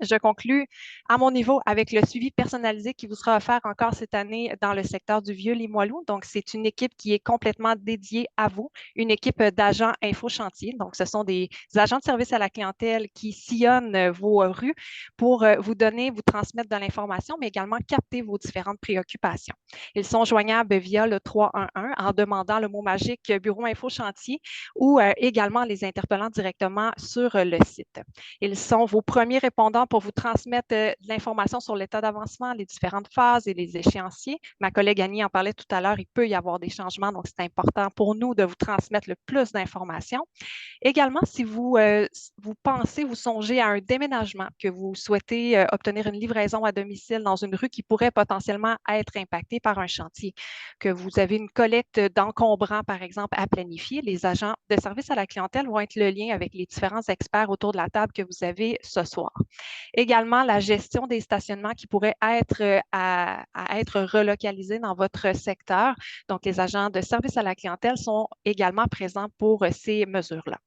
Je conclus à mon niveau avec le suivi personnalisé qui vous sera offert encore cette année dans le secteur du Vieux-Limoilou. Donc, c'est une équipe qui est complètement dédiée à vous, une équipe d'agents info-chantier. Donc, ce sont des agents de service à la clientèle qui sillonnent vos rues pour vous donner, vous transmettre de l'information, mais également capter vos différentes préoccupations. Ils sont joignables via le 311 en demandant le mot magique Bureau Info-Chantier ou également les interpellant directement sur le site. Ils sont vos premiers répondants pour vous transmettre de l'information sur l'état d'avancement, les différentes phases et les échéanciers. Ma collègue Annie en parlait tout à l'heure, il peut y avoir des changements, donc c'est important pour nous de vous transmettre le plus d'informations. Également, si vous pensez, vous songez à un déménagement, que vous souhaitez obtenir une livraison à domicile dans une rue qui pourrait potentiellement être impactée par un chantier, que vous avez une collecte d'encombrants, par exemple, à planifier, les agents de service à la clientèle vont être le lien avec les différents experts autour de la table que vous avez ce soir. Également, la gestion des stationnements qui pourraient être à être relocalisés dans votre secteur. Donc, les agents de service à la clientèle sont également présents pour ces mesures-là.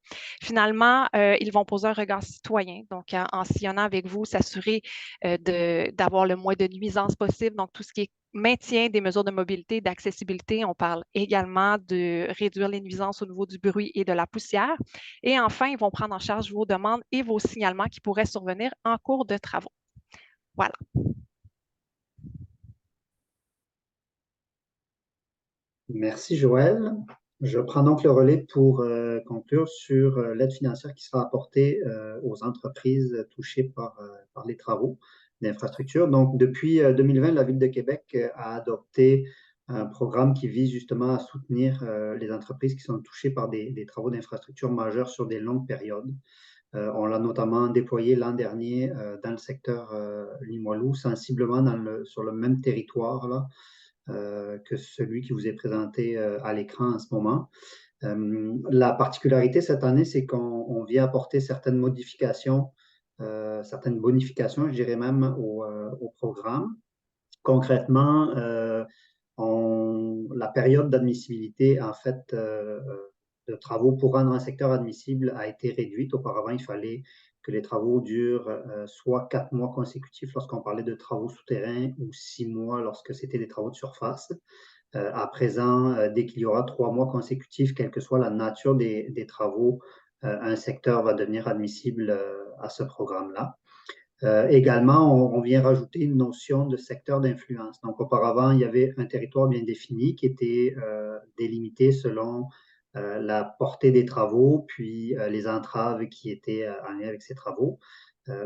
Finalement, ils vont poser un regard citoyen, donc en sillonnant avec vous, s'assurer d'avoir le moins de nuisances possible, donc tout ce qui est maintien des mesures de mobilité, d'accessibilité. On parle également de réduire les nuisances au niveau du bruit et de la poussière. Et enfin, ils vont prendre en charge vos demandes et vos signalements qui pourraient survenir en cours de travaux. Voilà. Merci, Joël. Je prends donc le relais pour conclure sur l'aide financière qui sera apportée aux entreprises touchées par les travaux d'infrastructure. Donc, depuis 2020, la Ville de Québec a adopté un programme qui vise justement à soutenir les entreprises qui sont touchées par des travaux d'infrastructure majeurs sur des longues périodes. On l'a notamment déployé l'an dernier dans le secteur Limoilou, sensiblement sur le même territoire là, que celui qui vous est présenté à l'écran en ce moment. La particularité cette année, c'est qu'on vient apporter certaines modifications, certaines bonifications, je dirais même, au programme. Concrètement, la période d'admissibilité, en fait, de travaux pour rendre un secteur admissible a été réduite. Auparavant, il fallait que les travaux durent soit 4 mois consécutifs lorsqu'on parlait de travaux souterrains ou 6 mois lorsque c'était des travaux de surface. À présent, dès qu'il y aura 3 mois consécutifs, quelle que soit la nature des travaux, un secteur va devenir admissible à ce programme-là. Également, on vient rajouter une notion de secteur d'influence. Donc, auparavant, il y avait un territoire bien défini qui était délimité selon la portée des travaux, puis les entraves qui étaient en lien avec ces travaux.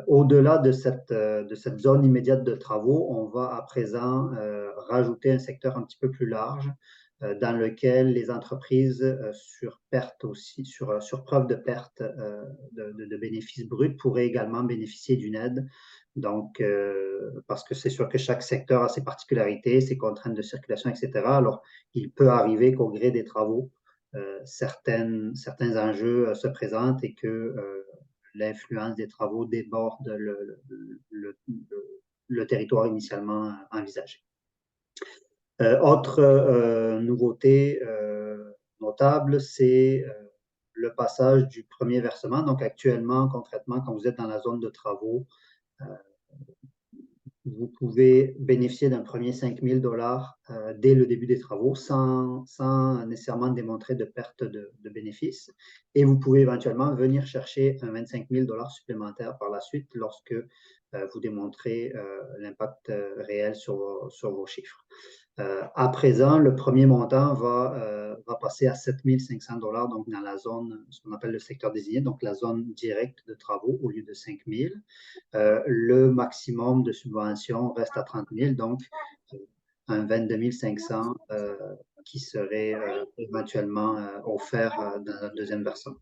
Au-delà de cette zone immédiate de travaux, on va à présent rajouter un secteur un petit peu plus large dans lequel les entreprises sur perte aussi, sur preuve de perte de bénéfices bruts pourraient également bénéficier d'une aide. Donc, parce que c'est sûr que chaque secteur a ses particularités, ses contraintes de circulation, etc. Alors, il peut arriver qu'au gré des travaux, certains enjeux se présentent et que l'influence des travaux déborde le territoire initialement envisagé. Autre nouveauté notable, c'est le passage du premier versement. Donc actuellement, concrètement, quand vous êtes dans la zone de travaux, vous pouvez bénéficier d'un premier 5 000 $ dès le début des travaux sans nécessairement démontrer de perte de bénéfices. Et vous pouvez éventuellement venir chercher un 25 000 $ supplémentaire par la suite lorsque vous démontrez l'impact réel sur vos chiffres. À présent, le premier montant va passer à 7 500 $, donc dans la zone, ce qu'on appelle le secteur désigné, donc la zone directe de travaux au lieu de 5 000. Le maximum de subvention reste à 30 000, donc un 22 500 qui serait éventuellement offert dans un deuxième versant.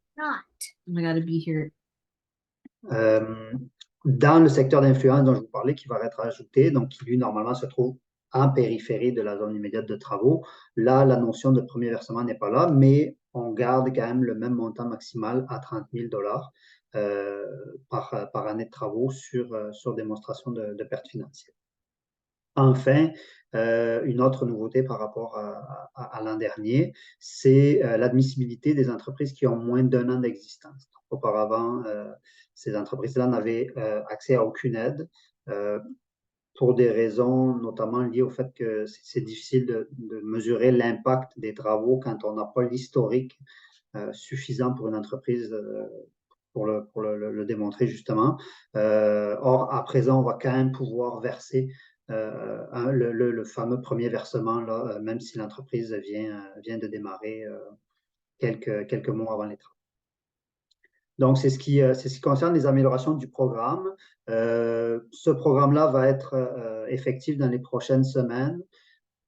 Dans le secteur d'influence dont je vous parlais, qui va être ajouté, donc qui lui normalement se trouve en périphérie de la zone immédiate de travaux. Là, la notion de premier versement n'est pas là, mais on garde quand même le même montant maximal à 30 000 par année de travaux sur démonstration de perte financière. Enfin, une autre nouveauté par rapport à l'an dernier, c'est l'admissibilité des entreprises qui ont moins d'1 an d'existence. Auparavant, ces entreprises-là n'avaient accès à aucune aide pour des raisons notamment liées au fait que c'est difficile de mesurer l'impact des travaux quand on n'a pas l'historique suffisant pour une entreprise pour le démontrer justement. Or, à présent, on va quand même pouvoir verser le fameux premier versement, là, même si l'entreprise vient de démarrer quelques mois avant les travaux. Donc, c'est ce qui concerne les améliorations du programme. Ce programme-là va être effectif dans les prochaines semaines.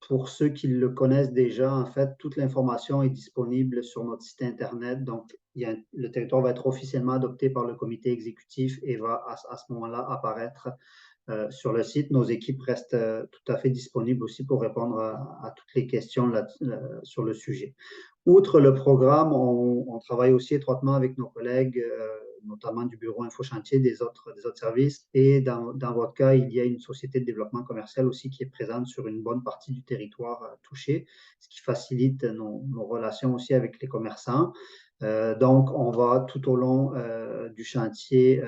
Pour ceux qui le connaissent déjà, en fait, toute l'information est disponible sur notre site Internet. Donc, le territoire va être officiellement adopté par le comité exécutif et va à ce moment-là apparaître sur le site. Nos équipes restent tout à fait disponibles aussi pour répondre à toutes les questions sur le sujet. Outre le programme, on travaille aussi étroitement avec nos collègues, notamment du bureau InfoChantier, des autres services. Et dans votre cas, il y a une société de développement commercial aussi qui est présente sur une bonne partie du territoire touché, ce qui facilite nos relations aussi avec les commerçants. Donc, on va tout au long du chantier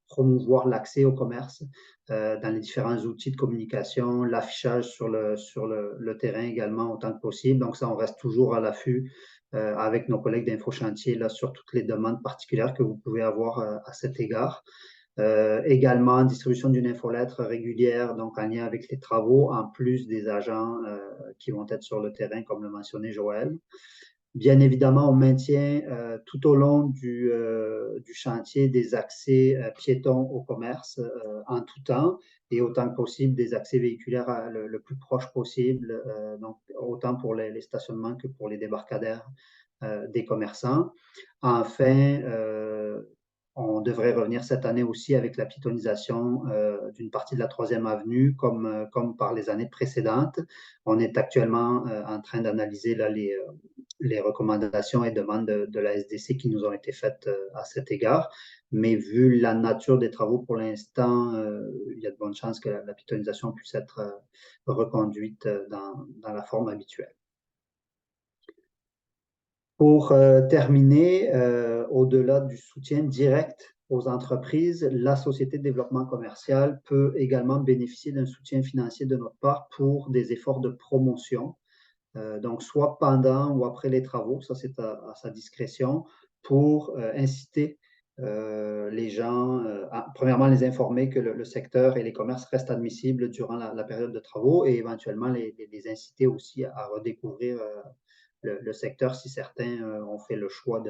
promouvoir l'accès au commerce dans les différents outils de communication, l'affichage sur le terrain également autant que possible. Donc, ça, on reste toujours à l'affût avec nos collègues d'InfoChantier là, sur toutes les demandes particulières que vous pouvez avoir à cet égard. Également, distribution d'une infolettre régulière, donc en lien avec les travaux, en plus des agents qui vont être sur le terrain, comme le mentionnait Joël. Bien évidemment, on maintient tout au long du chantier des accès piétons au commerce en tout temps et autant que possible des accès véhiculaires le plus proche possible, donc autant pour les stationnements que pour les débarcadères des commerçants. Enfin, on devrait revenir cette année aussi avec la piétonisation d'une partie de la 3e avenue, comme par les années précédentes. On est actuellement en train d'analyser les recommandations et demandes de la SDC qui nous ont été faites à cet égard. Mais vu la nature des travaux pour l'instant, il y a de bonnes chances que la piétonisation puisse être reconduite dans la forme habituelle. Pour terminer, au-delà du soutien direct aux entreprises, la société de développement commercial peut également bénéficier d'un soutien financier de notre part pour des efforts de promotion. Donc, soit pendant ou après les travaux, ça c'est à sa discrétion, pour inciter les gens, premièrement les informer que le secteur et les commerces restent admissibles durant la période de travaux et éventuellement les inciter aussi à redécouvrir le secteur si certains ont fait le choix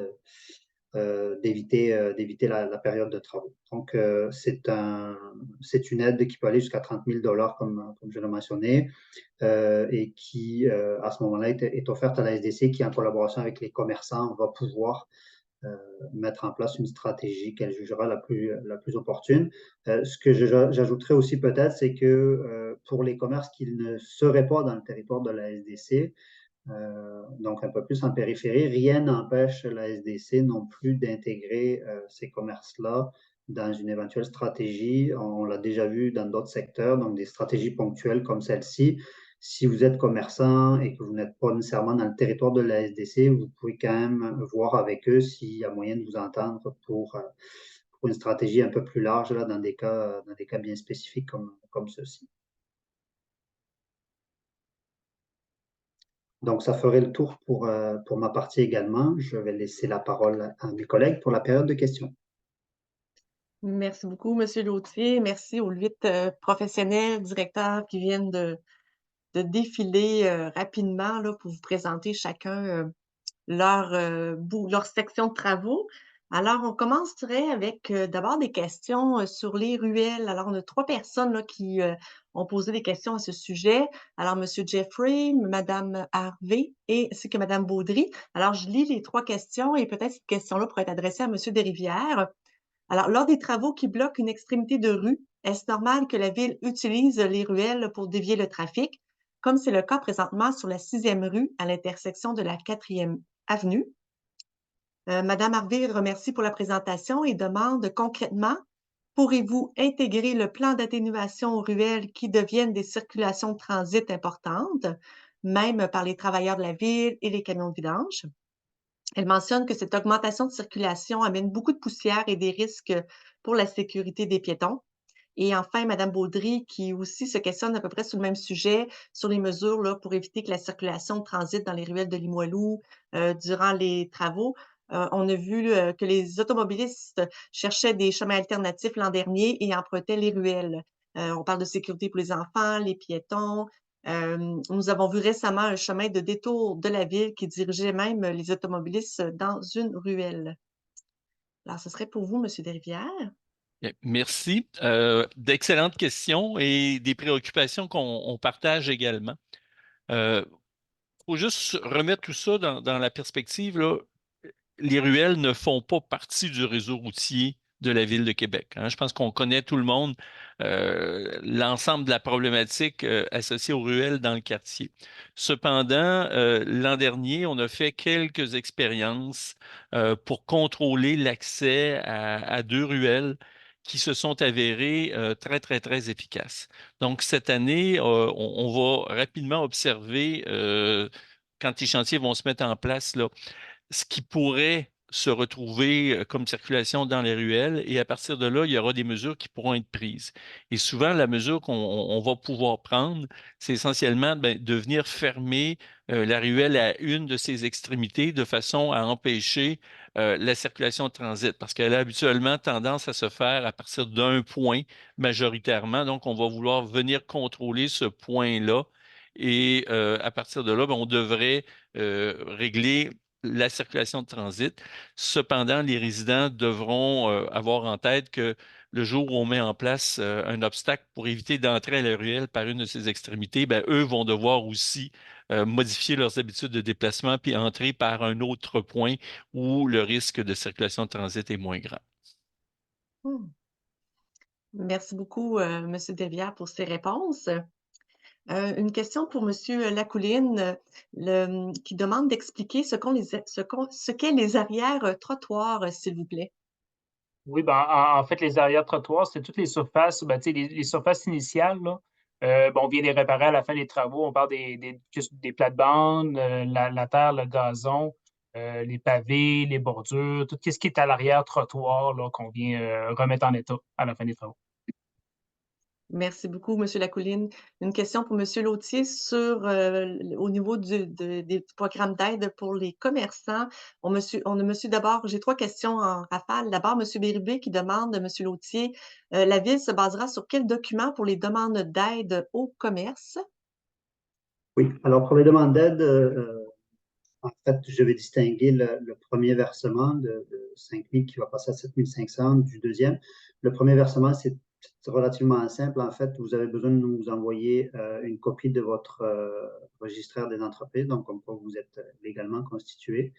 d'éviter la période de travaux. Donc, c'est une aide qui peut aller jusqu'à 30 000 $ comme je l'ai mentionné, et qui, à ce moment-là, est offerte à la SDC qui, en collaboration avec les commerçants, va pouvoir mettre en place une stratégie qu'elle jugera la plus opportune. Ce que j'ajouterais aussi peut-être, c'est que pour les commerces qui ne seraient pas dans le territoire de la SDC, donc un peu plus en périphérie, rien n'empêche la SDC non plus d'intégrer ces commerces-là dans une éventuelle stratégie. On l'a déjà vu dans d'autres secteurs, donc des stratégies ponctuelles comme celle-ci. Si vous êtes commerçant et que vous n'êtes pas nécessairement dans le territoire de la SDC, vous pouvez quand même voir avec eux s'il y a moyen de vous entendre pour une stratégie un peu plus large là, dans des cas bien spécifiques comme ceux-ci. Donc, ça ferait le tour pour ma partie également. Je vais laisser la parole à mes collègues pour la période de questions. Merci beaucoup, M. Lautier. Merci aux 8 professionnels, directeurs qui viennent de défiler rapidement là, pour vous présenter chacun leur section de travaux. Alors, on commencerait avec d'abord des questions sur les ruelles. Alors, on a 3 personnes là, qui ont posé des questions à ce sujet. Alors, M. Jeffrey, Mme Harvey ainsi que Mme Baudry. Alors, je lis les 3 questions et peut-être cette question-là pourrait être adressée à M. Desrivières. Alors, lors des travaux qui bloquent une extrémité de rue Est-ce normal que la ville utilise les ruelles pour dévier le trafic, comme c'est le cas présentement sur la 6e rue à l'intersection de la 4e avenue? Madame Harvey remercie pour la présentation et demande concrètement, pourrez-vous intégrer le plan d'atténuation aux ruelles qui deviennent des circulations de transit importantes, même par les travailleurs de la ville et les camions de vidange? Elle mentionne que cette augmentation de circulation amène beaucoup de poussière et des risques pour la sécurité des piétons. Et enfin, Madame Baudry, qui aussi se questionne à peu près sur le même sujet, sur les mesures là, pour éviter que la circulation transite dans les ruelles de Limoilou durant les travaux. On a vu que les automobilistes cherchaient des chemins alternatifs l'an dernier et empruntaient les ruelles. On parle de sécurité pour les enfants, les piétons. Nous avons vu récemment un chemin de détour de la ville qui dirigeait même les automobilistes dans une ruelle. Alors, ce serait pour vous, Monsieur Desrivières. Bien, merci. D'excellentes questions et des préoccupations qu'on partage également. Il faut juste remettre tout ça dans la perspective, là. Les ruelles ne font pas partie du réseau routier de la Ville de Québec, hein. Je pense qu'on connaît tout le monde l'ensemble de la problématique associée aux ruelles dans le quartier. Cependant, l'an dernier, on a fait quelques expériences pour contrôler l'accès à 2 ruelles qui se sont avérées très, très, très efficaces. Donc, cette année, on va rapidement observer, quand les chantiers vont se mettre en place, là, ce qui pourrait se retrouver comme circulation dans les ruelles et à partir de là, il y aura des mesures qui pourront être prises. Et souvent, la mesure qu'on va pouvoir prendre, c'est essentiellement de venir fermer la ruelle à une de ses extrémités de façon à empêcher la circulation de transit parce qu'elle a habituellement tendance à se faire à partir d'un point majoritairement. Donc, on va vouloir venir contrôler ce point-là et à partir de là, on devrait régler la circulation de transit. Cependant, les résidents devront avoir en tête que le jour où on met en place un obstacle pour éviter d'entrer à la ruelle par une de ses extrémités, eux vont devoir aussi modifier leurs habitudes de déplacement puis entrer par un autre point où le risque de circulation de transit est moins grand. Merci beaucoup, Monsieur Desrivières, pour ces réponses. Une question pour Monsieur Lacouline, qui demande d'expliquer ce qu'est les arrières-trottoirs, s'il vous plaît. Oui, ben, en fait, les arrière-trottoirs, c'est toutes les surfaces, ben, tu sais, les surfaces initiales, là. On vient les réparer à la fin des travaux. On parle des plates-bandes, la terre, le gazon, les pavés, les bordures, tout ce qui est à l'arrière-trottoir, là, qu'on vient remettre en état à la fin des travaux. Merci beaucoup, Monsieur Lacouline. Une question pour Monsieur Lautier sur, au niveau des programmes d'aide pour les commerçants. On a monsieur d'abord, j'ai 3 questions en rafale. D'abord, Monsieur Bérubé qui demande, Monsieur Lautier, la ville se basera sur quel document pour les demandes d'aide au commerce? Oui, alors pour les demandes d'aide, en fait, je vais distinguer le premier versement de 5 000 qui va passer à 7 500 du deuxième. Le premier versement, c'est relativement simple. En fait, vous avez besoin de nous envoyer une copie de votre registraire des entreprises, donc comme quoi vous êtes légalement constitué.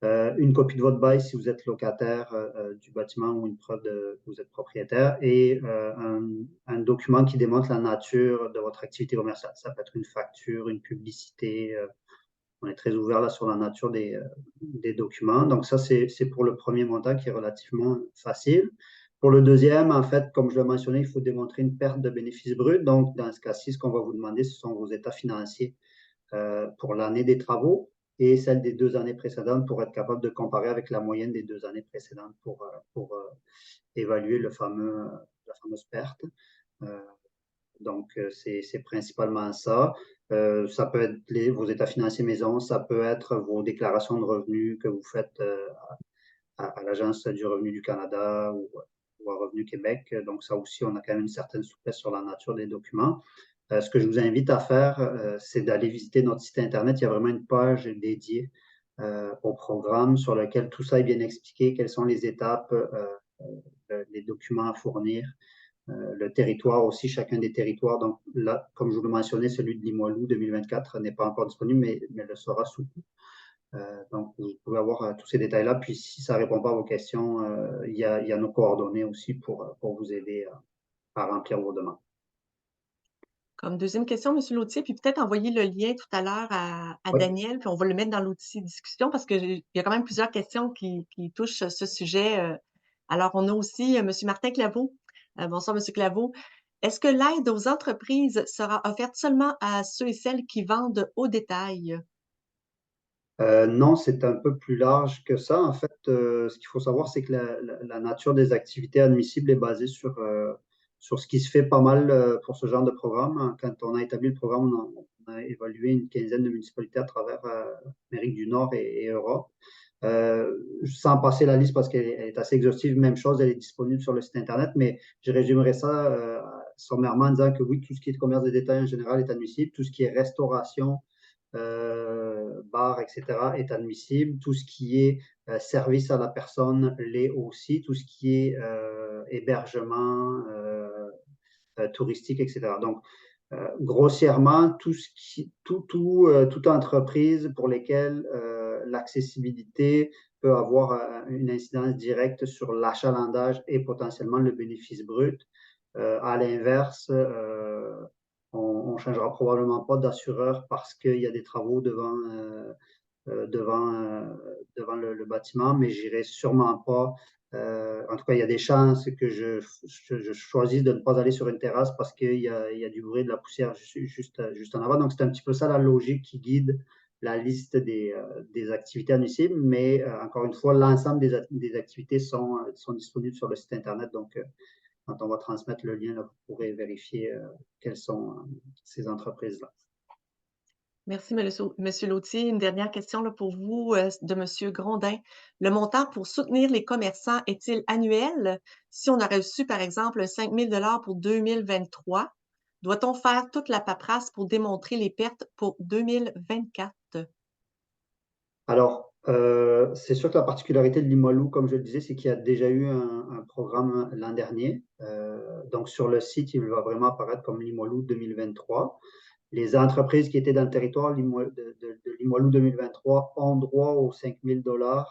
Une copie de votre bail si vous êtes locataire du bâtiment ou une preuve que vous êtes propriétaire et un document qui démontre la nature de votre activité commerciale. Ça peut être une facture, une publicité. On est très ouvert là sur la nature des documents. Donc ça, c'est pour le premier montant qui est relativement facile. Pour le deuxième, en fait, comme je l'ai mentionné, il faut démontrer une perte de bénéfice brut. Donc, dans ce cas-ci, ce qu'on va vous demander, ce sont vos états financiers pour l'année des travaux et celle des 2 années précédentes pour être capable de comparer avec la moyenne des 2 années précédentes pour évaluer la fameuse perte. Donc, c'est principalement ça. Ça peut être vos états financiers maison, ça peut être vos déclarations de revenus que vous faites à l'Agence du revenu du Canada ou à Revenu Québec. Donc, ça aussi, on a quand même une certaine souplesse sur la nature des documents. Ce que je vous invite à faire, c'est d'aller visiter notre site Internet. Il y a vraiment une page dédiée au programme sur lequel tout ça est bien expliqué, quelles sont les étapes, les documents à fournir, le territoire aussi, chacun des territoires. Donc là, comme je vous le mentionnais, celui de Limoilou 2024 n'est pas encore disponible, mais le sera sous peu. Donc, vous pouvez avoir tous ces détails-là. Puis, si ça ne répond pas à vos questions, il y a nos coordonnées aussi pour vous aider à remplir vos demandes. Comme deuxième question, M. Lautier, puis peut-être envoyer le lien tout à l'heure à Oui. Daniel, puis on va le mettre dans l'outil discussion parce qu'il y a quand même plusieurs questions qui touchent ce sujet. Alors, on a aussi M. Martin Claveau. Bonsoir, M. Claveau. Est-ce que l'aide aux entreprises sera offerte seulement à ceux et celles qui vendent au détail? Non, c'est un peu plus large que ça. En fait, ce qu'il faut savoir, c'est que la nature des activités admissibles est basée sur ce qui se fait pas mal pour ce genre de programme. Quand on a établi le programme, on a évalué une quinzaine de municipalités à travers Amérique du Nord et Europe. Sans passer la liste parce qu'elle est assez exhaustive, même chose, elle est disponible sur le site Internet, mais je résumerai ça sommairement en disant que oui, tout ce qui est commerce de détail en général est admissible, tout ce qui est restauration, bar, etc., est admissible. Tout ce qui est service à la personne l'est aussi. Tout ce qui est hébergement touristique, etc. Donc, grossièrement, toute entreprise pour lesquelles l'accessibilité peut avoir une incidence directe sur l'achalandage et potentiellement le bénéfice brut. À l'inverse, on ne changera probablement pas d'assureur parce qu'il y a des travaux devant le bâtiment, mais j'irai sûrement pas. En tout cas, il y a des chances que je choisisse de ne pas aller sur une terrasse parce qu'il y a du bruit, de la poussière juste en avant. Donc, c'est un petit peu ça la logique qui guide la liste des activités admissibles, mais encore une fois, l'ensemble des activités sont disponibles sur le site Internet. Donc, quand on va transmettre le lien, là, vous pourrez vérifier quelles sont ces entreprises-là. Merci, M. Lautier. Une dernière question là, pour vous de M. Grondin. Le montant pour soutenir les commerçants est-il annuel? Si on a reçu, par exemple, 5 000 $ pour 2023, doit-on faire toute la paperasse pour démontrer les pertes pour 2024? Alors, c'est sûr que la particularité de Limoilou, comme je le disais, c'est qu'il y a déjà eu un programme l'an dernier. Donc, sur le site, il va vraiment apparaître comme Limoilou 2023. Les entreprises qui étaient dans le territoire de Limoilou 2023 ont droit aux 5 000 $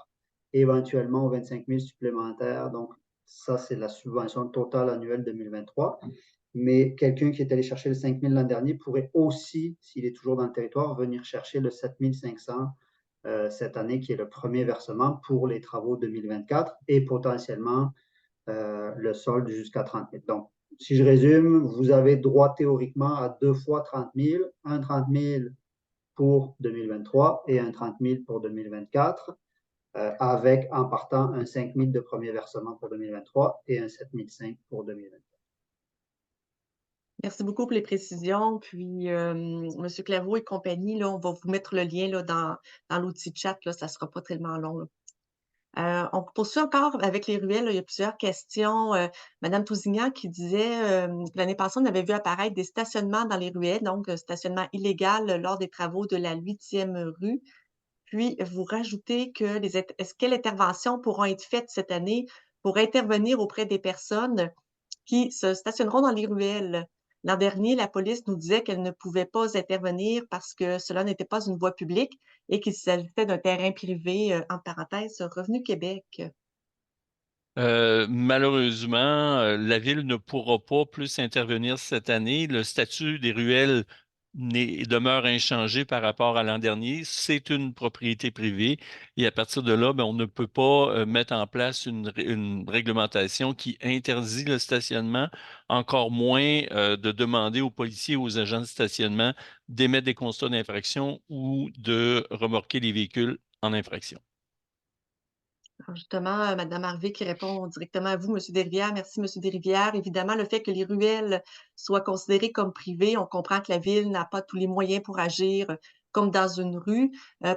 et éventuellement aux 25 000 supplémentaires. Donc, ça, c'est la subvention totale annuelle 2023. Mais quelqu'un qui est allé chercher le 5 000 l'an dernier pourrait aussi, s'il est toujours dans le territoire, venir chercher le 7 500 cette année, qui est le premier versement pour les travaux 2024 et potentiellement le solde jusqu'à 30 000. Donc, si je résume, vous avez droit théoriquement à 2 fois 30 000, un 30 000 pour 2023 et un 30 000 pour 2024, avec en partant un 5 000 de premier versement pour 2023 et un 7 500 pour 2024. Merci beaucoup pour les précisions. Puis, M. Claveau et compagnie, là, on va vous mettre le lien là, dans l'outil chat. Là, ça ne sera pas tellement long. Là. On poursuit encore avec les ruelles. Là. Il y a plusieurs questions. Madame Tousignan qui disait que l'année passée, on avait vu apparaître des stationnements dans les ruelles, donc stationnement illégal lors des travaux de la 8e rue. Puis, vous rajoutez que quelles interventions pourront être faites cette année pour intervenir auprès des personnes qui se stationneront dans les ruelles? L'an dernier, la police nous disait qu'elle ne pouvait pas intervenir parce que cela n'était pas une voie publique et qu'il s'agissait d'un terrain privé, entre parenthèses, Revenu Québec. Malheureusement, la ville ne pourra pas plus intervenir cette année. Le statut des ruelles demeure inchangé par rapport à l'an dernier. C'est une propriété privée et à partir de là, ben, on ne peut pas mettre en place une réglementation qui interdit le stationnement, encore moins de demander aux policiers et aux agents de stationnement d'émettre des constats d'infraction ou de remorquer les véhicules en infraction. Alors justement, Mme Harvey qui répond directement à vous, M. Desrivières. Merci, M. Desrivières. Évidemment, le fait que les ruelles soient considérées comme privées, on comprend que la Ville n'a pas tous les moyens pour agir comme dans une rue.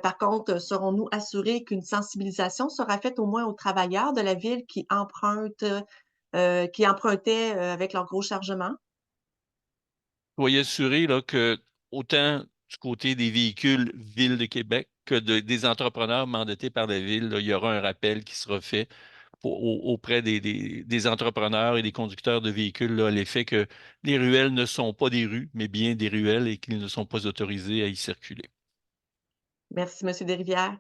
Par contre, serons-nous assurés qu'une sensibilisation sera faite au moins aux travailleurs de la Ville qui empruntaient avec leur gros chargement? Soyez assurés là, que autant du côté des véhicules Ville de Québec que des entrepreneurs mandatés par la Ville, là, il y aura un rappel qui sera fait auprès des entrepreneurs et des conducteurs de véhicules là, à l'effet que les ruelles ne sont pas des rues, mais bien des ruelles et qu'ils ne sont pas autorisés à y circuler. Merci, M. Desrivières.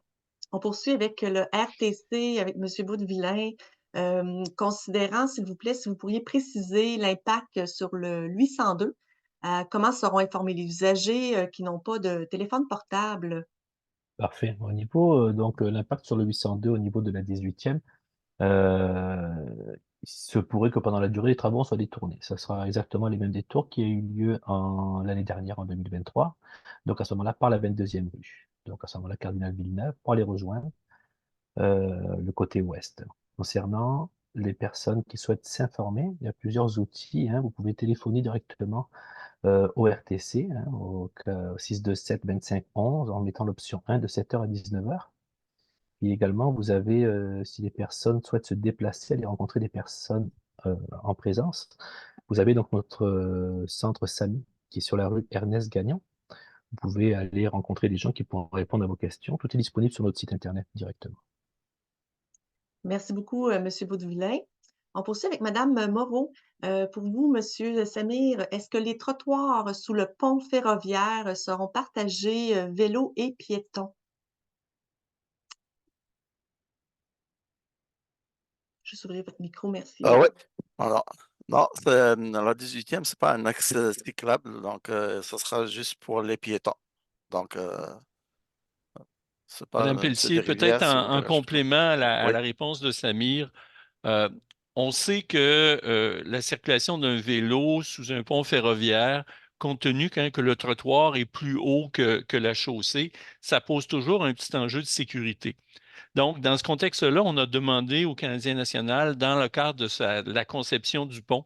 On poursuit avec le RTC, avec M. Baudevillain. considérant, s'il vous plaît, si vous pourriez préciser l'impact sur le 802, comment seront informés les usagers qui n'ont pas de téléphone portable? Parfait. Au niveau, donc, l'impact sur le 802 au niveau de la 18e, il se pourrait que pendant la durée des travaux, on soit détourné. Ça sera exactement les mêmes détours qui a eu lieu l'année dernière, en 2023. Donc à ce moment-là, par la 22e rue. Donc à ce moment-là, Cardinal Villeneuve, pour aller rejoindre le côté ouest. Concernant les personnes qui souhaitent s'informer, il y a plusieurs outils, hein. Vous pouvez téléphoner directement au RTC, hein, au 627 25 11 en mettant l'option 1 de 7h à 19h. Et également, vous avez, si les personnes souhaitent se déplacer, aller rencontrer des personnes en présence, vous avez donc notre centre SAMI qui est sur la rue Ernest Gagnon. Vous pouvez aller rencontrer des gens qui pourront répondre à vos questions. Tout est disponible sur notre site internet directement. Merci beaucoup, Monsieur Baudevillain. On poursuit avec Madame Moreau. Pour vous, Monsieur Samir, est-ce que les trottoirs sous le pont ferroviaire seront partagés vélos et piétons? Juste ouvrir votre micro, merci. Ah ouais. Alors, non, la 18e, c'est pas un axe cyclable, donc ce sera juste pour les piétons. Donc, c'est pas Madame une petite Pelletier, peut-être rivière, si vous en voulez rajouter. complément à Oui. la réponse de Samir, euh, on sait que la circulation d'un vélo sous un pont ferroviaire, compte tenu que le trottoir est plus haut que la chaussée, ça pose toujours un petit enjeu de sécurité. Donc, dans ce contexte-là, on a demandé au Canadien national, dans le cadre de la conception du pont,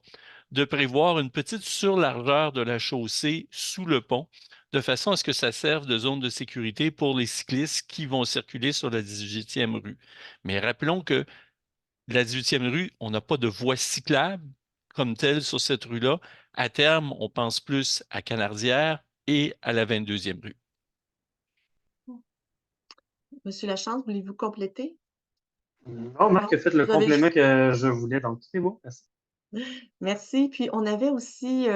de prévoir une petite surlargeur de la chaussée sous le pont, de façon à ce que ça serve de zone de sécurité pour les cyclistes qui vont circuler sur la 18e rue. Mais rappelons que la 18e rue, on n'a pas de voie cyclable comme telle sur cette rue-là. À terme, on pense plus à Canardière et à la 22e rue. Monsieur Lachance, voulez-vous compléter? Non, Marc a fait le Vous avez complément juste- que je voulais, donc c'est beau. Merci. Merci. Puis on avait aussi,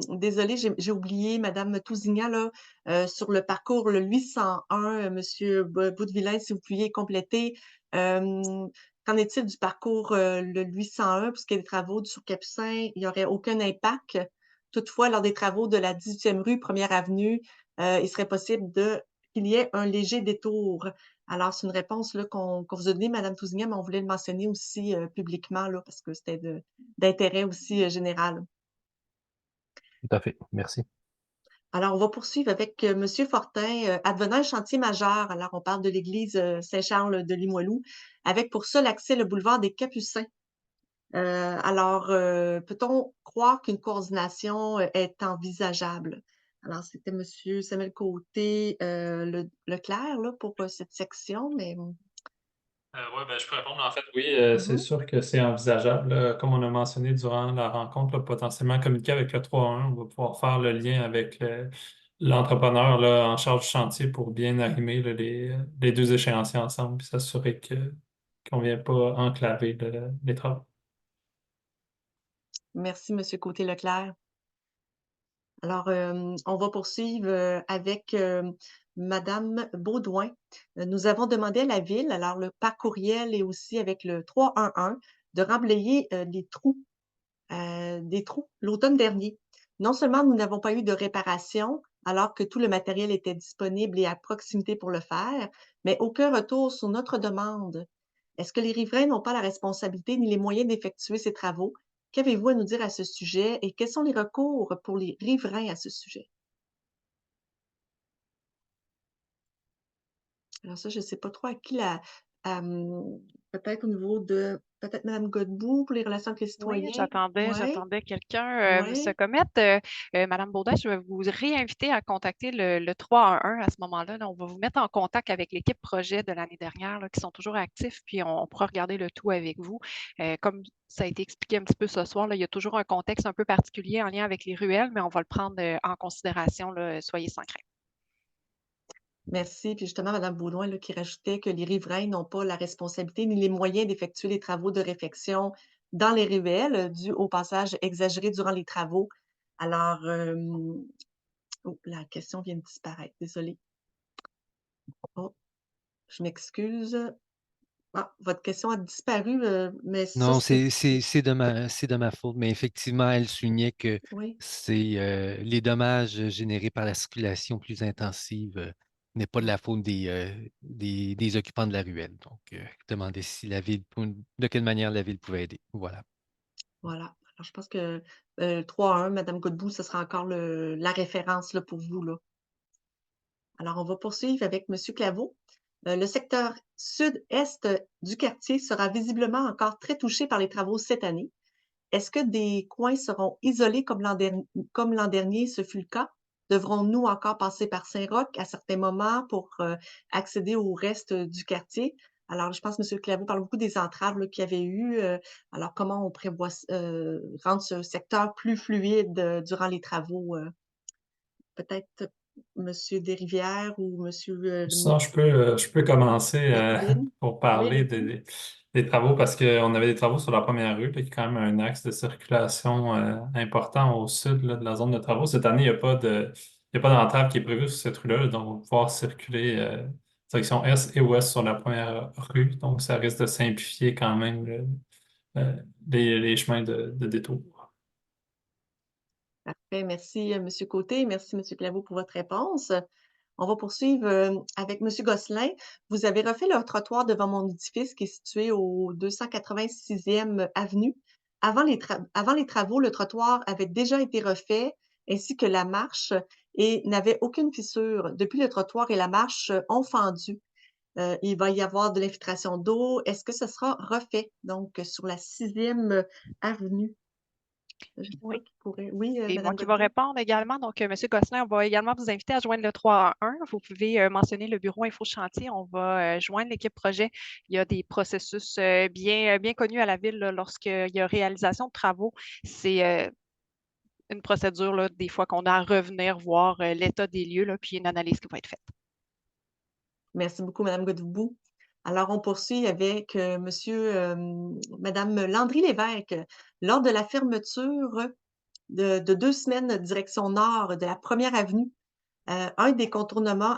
désolée, j'ai oublié Madame Tousignan là, sur le parcours le 801, Monsieur Baudevillain, si vous pouviez compléter. Qu'en est-il du parcours le 801, puisqu'il y a des travaux sur Capucin, il n'y aurait aucun impact. Toutefois, lors des travaux de la 18e rue, Première Avenue, il serait possible qu'il y ait un léger détour. Alors, c'est une réponse là, qu'on vous a donnée, Madame Tousignan, mais on voulait le mentionner aussi publiquement là, parce que c'était d'intérêt aussi général. Tout à fait, merci. Alors, on va poursuivre avec Monsieur Fortin, advenant un chantier majeur. Alors, on parle de l'église Saint-Charles de Limoilou, avec pour seul accès le boulevard des Capucins. Alors, peut-on croire qu'une coordination est envisageable? Alors, c'était Monsieur Samuel Côté Leclerc là, pour cette section, mais Ouais, ben, je peux répondre. En fait, oui, c'est Mhm. sûr que c'est envisageable. Là. Comme on a mentionné durant la rencontre, là, potentiellement communiquer avec le 3-1, on va pouvoir faire le lien avec l'entrepreneur là, en charge du chantier pour bien arrimer là, les deux échéanciers ensemble puis s'assurer qu'on ne vient pas enclaver les travaux. Merci, Monsieur Côté Leclerc. Alors, on va poursuivre avec Madame Baudouin. Nous avons demandé à la Ville, alors le par courriel et aussi avec le 311, de remblayer des trous l'automne dernier. Non seulement nous n'avons pas eu de réparation, alors que tout le matériel était disponible et à proximité pour le faire, mais aucun retour sur notre demande. Est-ce que les riverains n'ont pas la responsabilité ni les moyens d'effectuer ces travaux? Qu'avez-vous à nous dire à ce sujet et quels sont les recours pour les riverains à ce sujet? Alors ça, je ne sais pas trop à qui peut-être au niveau de peut-être Mme Godbout pour les relations avec les Oui, citoyens? j'attendais quelqu'un. Monsieur Oui. Commette, Madame Baudin, je vais vous réinviter à contacter le 311 à ce moment-là. Là, on va vous mettre en contact avec l'équipe projet de l'année dernière là, qui sont toujours actifs, puis on pourra regarder le tout avec vous. Comme ça a été expliqué un petit peu ce soir, là, il y a toujours un contexte un peu particulier en lien avec les ruelles, mais on va le prendre en considération. Là, soyez sans crainte. Merci. Puis justement, Mme Baudouin là, qui rajoutait que les riverains n'ont pas la responsabilité ni les moyens d'effectuer les travaux de réfection dans les ruelles dû au passage exagéré durant les travaux. Alors, oh, la question vient de disparaître. Désolée. Oh, je m'excuse. Ah, votre question a disparu, mais ça, Non, c'est... c'est de ma faute, mais effectivement, elle soulignait que Oui, c'est les dommages générés par la circulation plus intensive n'est pas de la faute des occupants de la ruelle. Donc, demandait si la ville, de quelle manière la ville pouvait aider. Voilà. voilà. Alors, je pense que 3-1, Madame Godbout, ce sera encore la référence là, pour vous, là. Alors, on va poursuivre avec Monsieur Claveau. Le secteur sud-est du quartier sera visiblement encore très touché par les travaux cette année. Est-ce que des coins seront isolés comme l'an dernier, ce fut le cas? Devrons-nous encore passer par Saint-Roch à certains moments pour accéder au reste du quartier? Alors, je pense que M. Claveau parle beaucoup des entraves là, qu'il y avait eu. Alors, comment on prévoit rendre ce secteur plus fluide durant les travaux? Peut-être M. Desrivières ou M. Ça, je peux commencer Martine? pour Oui, parler allez-y. des travaux parce qu'on avait des travaux sur la première rue, là, qui est quand même un axe de circulation important au sud là, de la zone de travaux. Cette année, il y a pas d'entrave qui est prévue sur cette rue-là, là, donc on va pouvoir circuler direction est et ouest sur la première rue. Donc, ça risque de simplifier quand même les chemins de détour. Parfait. Merci, M. Côté. Merci, M. Claveau, pour votre réponse. On va poursuivre avec M. Gosselin. Vous avez refait le trottoir devant mon édifice qui est situé au 286e avenue. Avant les travaux, le trottoir avait déjà été refait, ainsi que la marche, et n'avait aucune fissure. Depuis, le trottoir et la marche ont fendu. Il va y avoir de l'infiltration d'eau. Est-ce que ce sera refait, donc, sur la 6e avenue? Je ne sais pas Oui. qui pourrait. Oui, Et moi Madame qui va Godbout? répondre également. Donc, M. Gosselin, on va également vous inviter à joindre le 3-1. Vous pouvez mentionner le bureau Info Chantier. On va joindre l'équipe projet. Il y a des processus bien connus à la ville là, lorsqu'il y a réalisation de travaux. C'est une procédure, là, des fois, qu'on a à revenir voir l'état des lieux, là, puis une analyse qui va être faite. Merci beaucoup, Madame Godbout. Alors, on poursuit avec Madame Landry-Lévesque. Lors de la fermeture de 2 semaines direction nord de la première avenue, un des contournements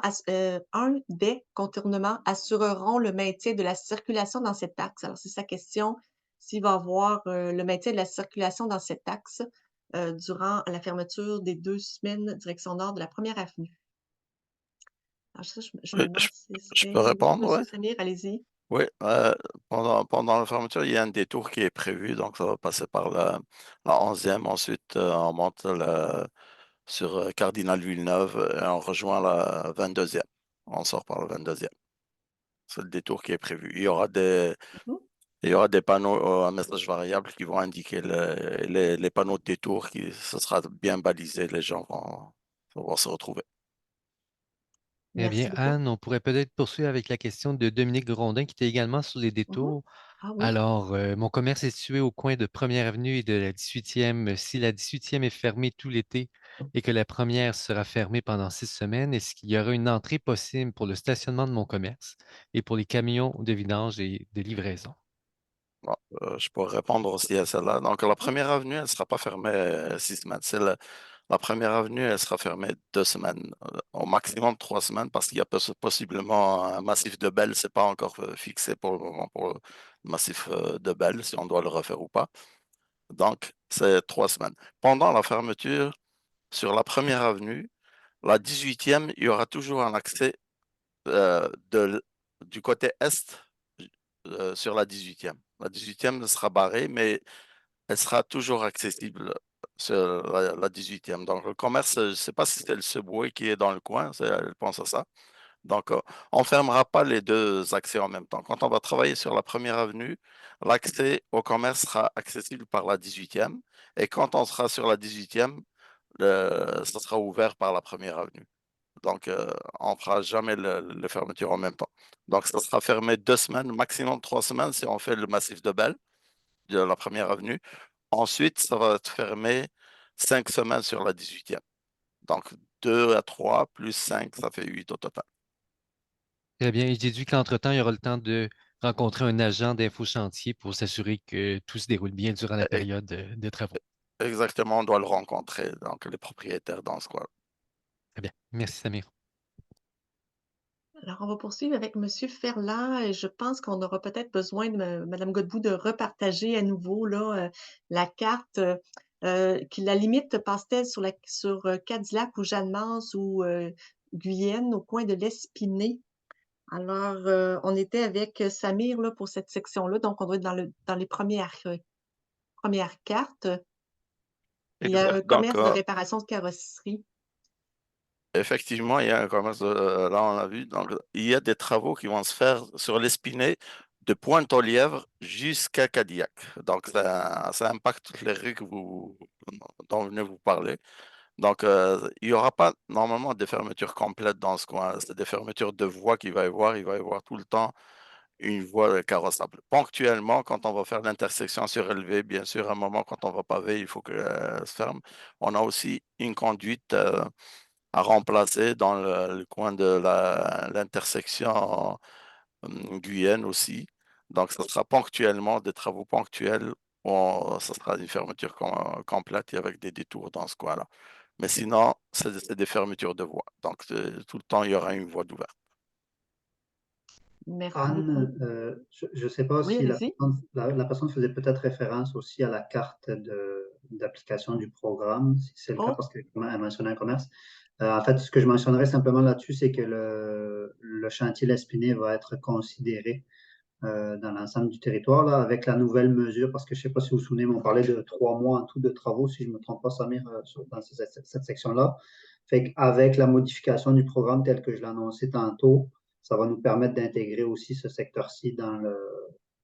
assureront le maintien de la circulation dans cet axe. Alors, c'est sa question, s'il va y avoir le maintien de la circulation dans cet axe durant la fermeture des 2 semaines direction nord de la première avenue. Alors ça, je me Oui, demande si ce je serait... peux Oui, répondre, oui. Monsieur Samir, allez-y. Oui, pendant la fermeture, il y a un détour qui est prévu, donc ça va passer par la 11e. Ensuite, on monte sur Cardinal Villeneuve et on rejoint la 22e. On sort par la 22e. C'est le détour qui est prévu. Mhm. Il y aura des panneaux à message variable qui vont indiquer les panneaux de détour, ce sera bien balisé, les gens vont pouvoir se retrouver. Eh Merci bien, beaucoup. Anne, on pourrait peut-être poursuivre avec la question de Dominique Grondin, qui était également sur les Mhm. détours. Ah oui. Alors, mon commerce est situé au coin de Première Avenue et de la 18e. Si la 18e est fermée tout l'été et que la première sera fermée pendant 6 semaines, est-ce qu'il y aura une entrée possible pour le stationnement de mon commerce et pour les camions de vidange et de livraison? Bon, je pourrais répondre aussi à celle-là. Donc, la première avenue, elle ne sera pas fermée 6 semaines. La première avenue, elle sera fermée 2 semaines, au maximum 3 semaines, parce qu'il y a possiblement un massif de Belle. Ce n'est pas encore fixé pour le moment pour le massif de Belle, si on doit le refaire ou pas. Donc, c'est 3 semaines. Pendant la fermeture, sur la première avenue, la 18e, il y aura toujours un accès euh, de- du côté est sur la 18e. La 18e sera barrée, mais elle sera toujours accessible sur la 18e. Donc, le commerce, je ne sais pas si c'est le Subway qui est dans le coin, elle pense à ça. Donc, on ne fermera pas les deux accès en même temps. Quand on va travailler sur la première avenue, l'accès au commerce sera accessible par la 18e. Et quand on sera sur la 18e, ça sera ouvert par la première avenue. Donc, on ne fera jamais les fermetures en même temps. Donc, ça sera fermé 2 semaines, maximum 3 semaines si on fait le massif de Belle, de la première avenue. Ensuite, ça va être fermé 5 semaines sur la 18e. Donc, 2 à 3 plus 5, ça fait 8 au total. Très bien. Et j'ai dit qu'entre-temps, il y aura le temps de rencontrer un agent d'Info Chantier pour s'assurer que tout se déroule bien durant la E- période de travaux. Exactement, on doit le rencontrer, donc les propriétaires dans ce coin. Très bien. Merci, Samir. Alors, on va poursuivre avec Monsieur Ferland et je pense qu'on aura peut-être besoin de Madame Godbout de repartager à nouveau là, la carte, qui la limite passe-t-elle sur Cadillac ou Jeanne-Mance ou Guyenne au coin de l'Espinay? Alors, on était avec Samir là, pour cette section-là, donc on doit être dans les premières cartes. Il y a un Exact. Donc, commerce de réparation de carrosserie. effectivement, il y a un commerce, là, on l'a vu. Donc, il y a des travaux qui vont se faire sur l'Espinay de Pointe-aux-Lièvres jusqu'à Cadillac. Donc, ça impacte toutes les rues dont venez vous parler. Donc, il n'y aura pas normalement de fermeture complète dans ce coin. C'est des fermetures de voies qu'il va y avoir. Il va y avoir tout le temps une voie carrossable. Ponctuellement, quand on va faire l'intersection surélevée, bien sûr, à un moment, quand on va paver, il faut que se ferme. On a aussi une conduite à remplacer dans le coin de l'intersection Guyenne aussi. Donc, ce sera ponctuellement des travaux ponctuels. Ce sera une fermeture complète et avec des détours dans ce coin-là. Mais sinon, c'est des fermetures de voies. Donc, tout le temps, il y aura une voie d'ouvert. Merci beaucoup. Anne, je ne sais pas Oui, si allez-y. la personne faisait peut-être référence aussi à la carte d'application du programme, si c'est le cas, Oh, parce qu'elle mentionnait un commerce. En fait, ce que je mentionnerais simplement là-dessus, c'est que le chantier L'Espinay va être considéré dans l'ensemble du territoire, là, avec la nouvelle mesure, parce que je ne sais pas si vous vous souvenez, mais on parlait de 3 mois en tout de travaux, si je ne me trompe pas, Samir, dans cette section-là. Fait qu'avec la modification du programme tel que je l'ai annoncé tantôt, ça va nous permettre d'intégrer aussi ce secteur-ci dans le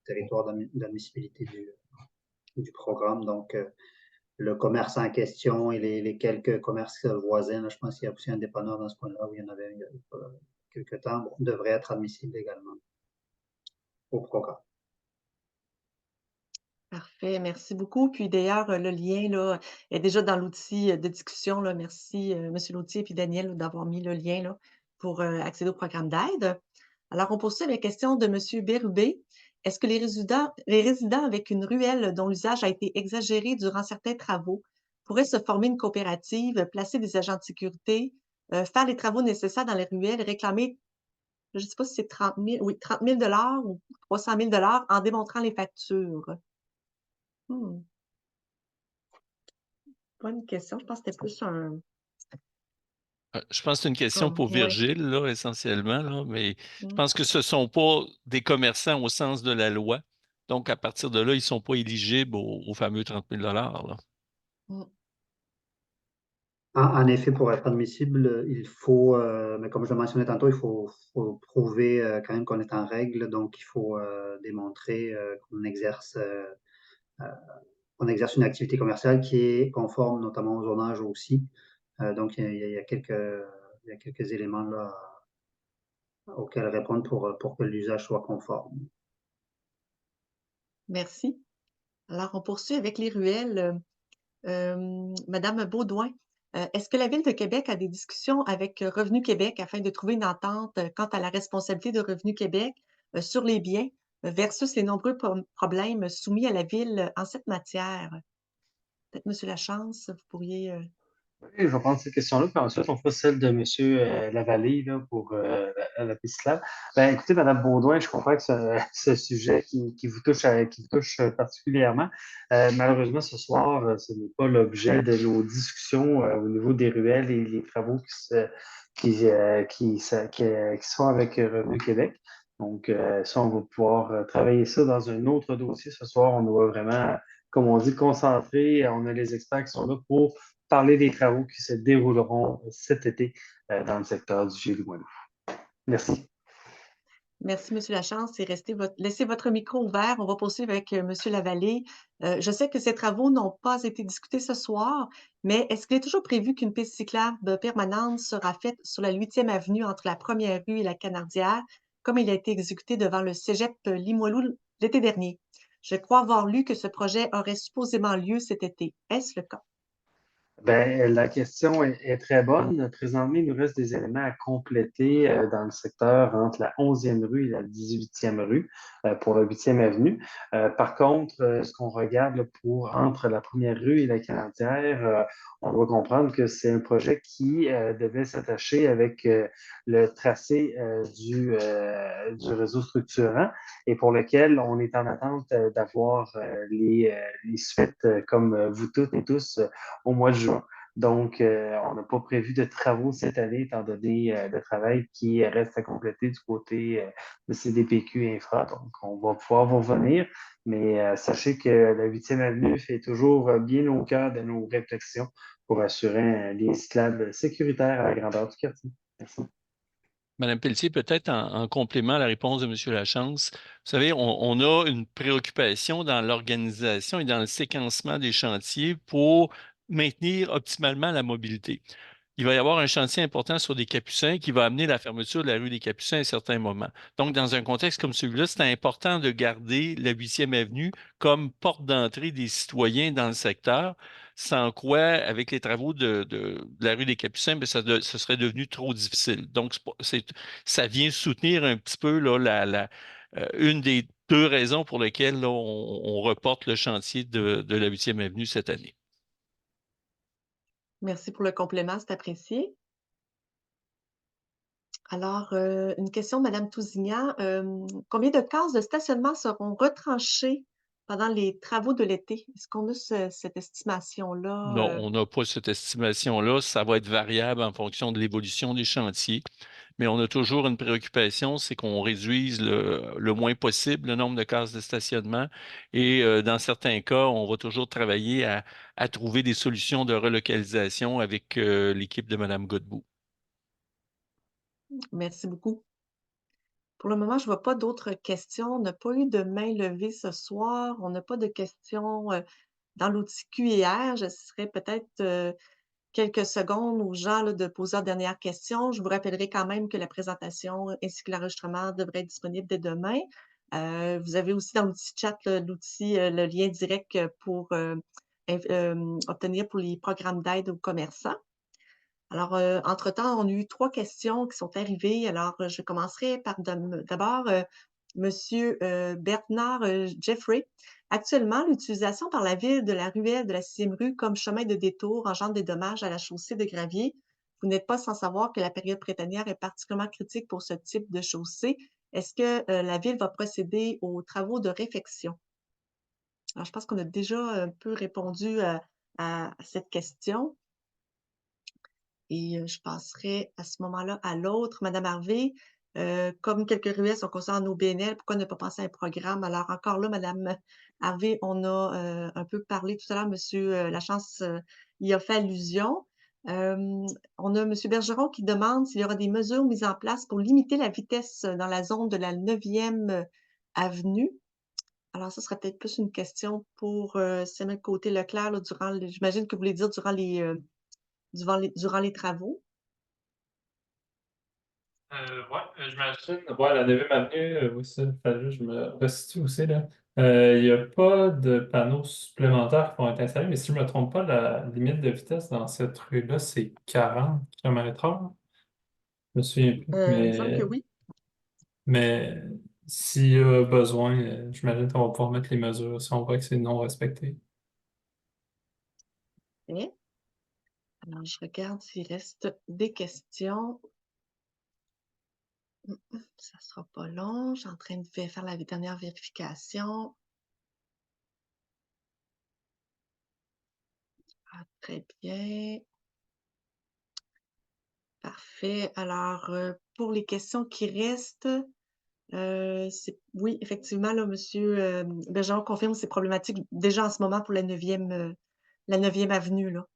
territoire d'admissibilité du programme. Donc, le commerce en question et les quelques commerces voisins, là, je pense qu'il y a aussi un dépanneur dans ce coin-là où il y en avait il y a quelques temps, devraient être admissibles également au programme. parfait, merci beaucoup. Puis d'ailleurs, le lien là, est déjà dans l'outil de discussion. Là. Merci, Monsieur Lautier et puis Daniel, d'avoir mis le lien là, pour accéder au programme d'aide. Alors, on poursuit avec la question de Monsieur Bérubé. Est-ce que les résidents avec une ruelle dont l'usage a été exagéré durant certains travaux pourraient se former une coopérative, placer des agents de sécurité, faire les travaux nécessaires dans les ruelles et réclamer, je ne sais pas si c'est 30 000, oui, 30 000 ou 300 000 en démontrant les factures? Hmm. Bonne question. Je pense que c'était plus Je pense que c'est une question pour ouais. Virgile, là, essentiellement, là, mais je Mm. pense que ce ne sont pas des commerçants au sens de la loi. Donc, à partir de là, ils ne sont pas éligibles au fameux 30 000 là. Mm. En effet, pour être admissible, il faut, mais comme je le mentionnais tantôt, il faut prouver quand même qu'on est en règle, donc il faut démontrer qu'on exerce une activité commerciale qui est conforme notamment au zonage aussi. Donc il y a quelques éléments là auxquels répondre pour que l'usage soit conforme. Merci. Alors, on poursuit avec les ruelles. Madame Baudouin, est-ce que la Ville de Québec a des discussions avec Revenu Québec afin de trouver une entente quant à la responsabilité de Revenu Québec sur les biens versus les nombreux problèmes soumis à la Ville en cette matière? Peut-être, Monsieur Lachance, vous pourriez... Oui, je vais prendre cette question-là, puis ensuite, on fera celle de M. Lavallée là, pour la piste là. Ben, écoutez, Mme Baudouin, je comprends que c'est un sujet qui vous touche particulièrement. Malheureusement, ce soir, ce n'est pas l'objet de nos discussions au niveau des ruelles et les travaux qui sont avec Revenu Québec. Donc, ça, on va pouvoir travailler ça dans un autre dossier ce soir. On doit vraiment, comme on dit, concentrer. On a les experts qui sont là pour parler des travaux qui se dérouleront cet été dans le secteur du Gilles-Limoilou. Merci. Merci, Monsieur Lachance. Laissez votre micro ouvert. On va poursuivre avec Monsieur Lavallée. Je sais que ces travaux n'ont pas été discutés ce soir, mais est-ce qu'il est toujours prévu qu'une piste cyclable permanente sera faite sur la 8e avenue entre la Première rue et la Canardière, comme il a été exécuté devant le cégep Limoilou l'été dernier? Je crois avoir lu que ce projet aurait supposément lieu cet été. Est-ce le cas? Ben, la question est très bonne. Présentement, il nous reste des éléments à compléter dans le secteur entre la 11e rue et la 18e rue pour la 8e avenue. Par contre, ce qu'on regarde là, pour entre la première rue et la Canadière, on doit comprendre que c'est un projet qui devait s'attacher avec le tracé du réseau structurant et pour lequel on est en attente d'avoir les suites comme vous toutes et tous au mois de juin. Donc, on n'a pas prévu de travaux cette année, étant donné le travail qui reste à compléter du côté de CDPQ Infra. Donc, on va pouvoir vous revenir, mais sachez que la 8e avenue fait toujours bien au cœur de nos réflexions pour assurer un lien cyclable sécuritaire à la grandeur du quartier. Merci. Madame Pelletier, peut-être en complément à la réponse de M. Lachance, vous savez, on a une préoccupation dans l'organisation et dans le séquencement des chantiers pour maintenir optimalement la mobilité. Il va y avoir un chantier important sur des Capucins qui va amener la fermeture de la rue des Capucins à un certain moment. Donc, dans un contexte comme celui-là, c'est important de garder la 8e avenue comme porte d'entrée des citoyens dans le secteur, sans quoi, avec les travaux de la rue des Capucins, bien, ce serait devenu trop difficile. Donc, ça vient soutenir un petit peu là, une des deux raisons pour lesquelles là, on reporte le chantier de la 8e avenue cette année. Merci pour le complément, c'est apprécié. Alors, une question de Mme Tousignan. Combien de cases de stationnement seront retranchées pendant les travaux de l'été? Est-ce qu'on a cette Non, estimation-là? on n'a pas cette estimation-là. Ça va être variable en fonction de l'évolution des chantiers, mais on a toujours une préoccupation, c'est qu'on réduise le moins possible le nombre de cases de stationnement et dans certains cas, on va toujours travailler à trouver des solutions de relocalisation avec l'équipe de Mme Godbout. Merci beaucoup. Pour le moment, je ne vois pas d'autres questions. On n'a pas eu de main levée ce soir. On n'a pas de questions dans l'outil Q&R. Je laisserai peut-être quelques secondes aux gens là, de poser leur dernière question. Je vous rappellerai quand même que la présentation ainsi que l'enregistrement devraient être disponibles dès demain. Vous avez aussi dans l'outil chat l'outil, le lien direct pour obtenir pour les programmes d'aide aux commerçants. Alors, entre-temps, on a eu 3 questions qui sont arrivées. Alors, je commencerai par d'abord Monsieur Bernard Jeffrey. Actuellement, l'utilisation par la ville de la ruelle de la 6e rue comme chemin de détour engendre des dommages à la chaussée de gravier. Vous n'êtes pas sans savoir que la période printanière est particulièrement critique pour ce type de chaussée. Est-ce que la ville va procéder aux travaux de réfection? Alors, je pense qu'on a déjà un peu répondu à cette question. Et je passerai à ce moment-là à l'autre. Madame Harvey, comme quelques ruelles sont concernées en OBNL, pourquoi ne pas penser à un programme? Alors encore là, Madame Harvey, on a un peu parlé tout à l'heure, Monsieur Lachance y a fait allusion. On a Monsieur Bergeron qui demande s'il y aura des mesures mises en place pour limiter la vitesse dans la zone de la 9e avenue. Alors, ça serait peut-être plus une question pour Samuel Côté-Leclerc, là, j'imagine que vous voulez dire durant les travaux. J'imagine. Ouais, la 9e avenue, oui, ça, fallait juste que je me resitue aussi, là. Il n'y a pas de panneaux supplémentaires qui vont être installés, mais si je ne me trompe pas, la limite de vitesse dans cette rue-là, c'est 40 km/h. Je me souviens plus. Il me semble que oui. Mais s'il y a besoin, j'imagine qu'on va pouvoir mettre les mesures si on voit que c'est non respecté. Ok. Alors, je regarde s'il reste des questions. Ça ne sera pas long. Je suis en train de faire la dernière vérification. Ah, très bien. Parfait. Alors, pour les questions qui restent, oui, effectivement, là, M. Bergeron confirme que c'est problématique déjà en ce moment pour la 9e avenue, là.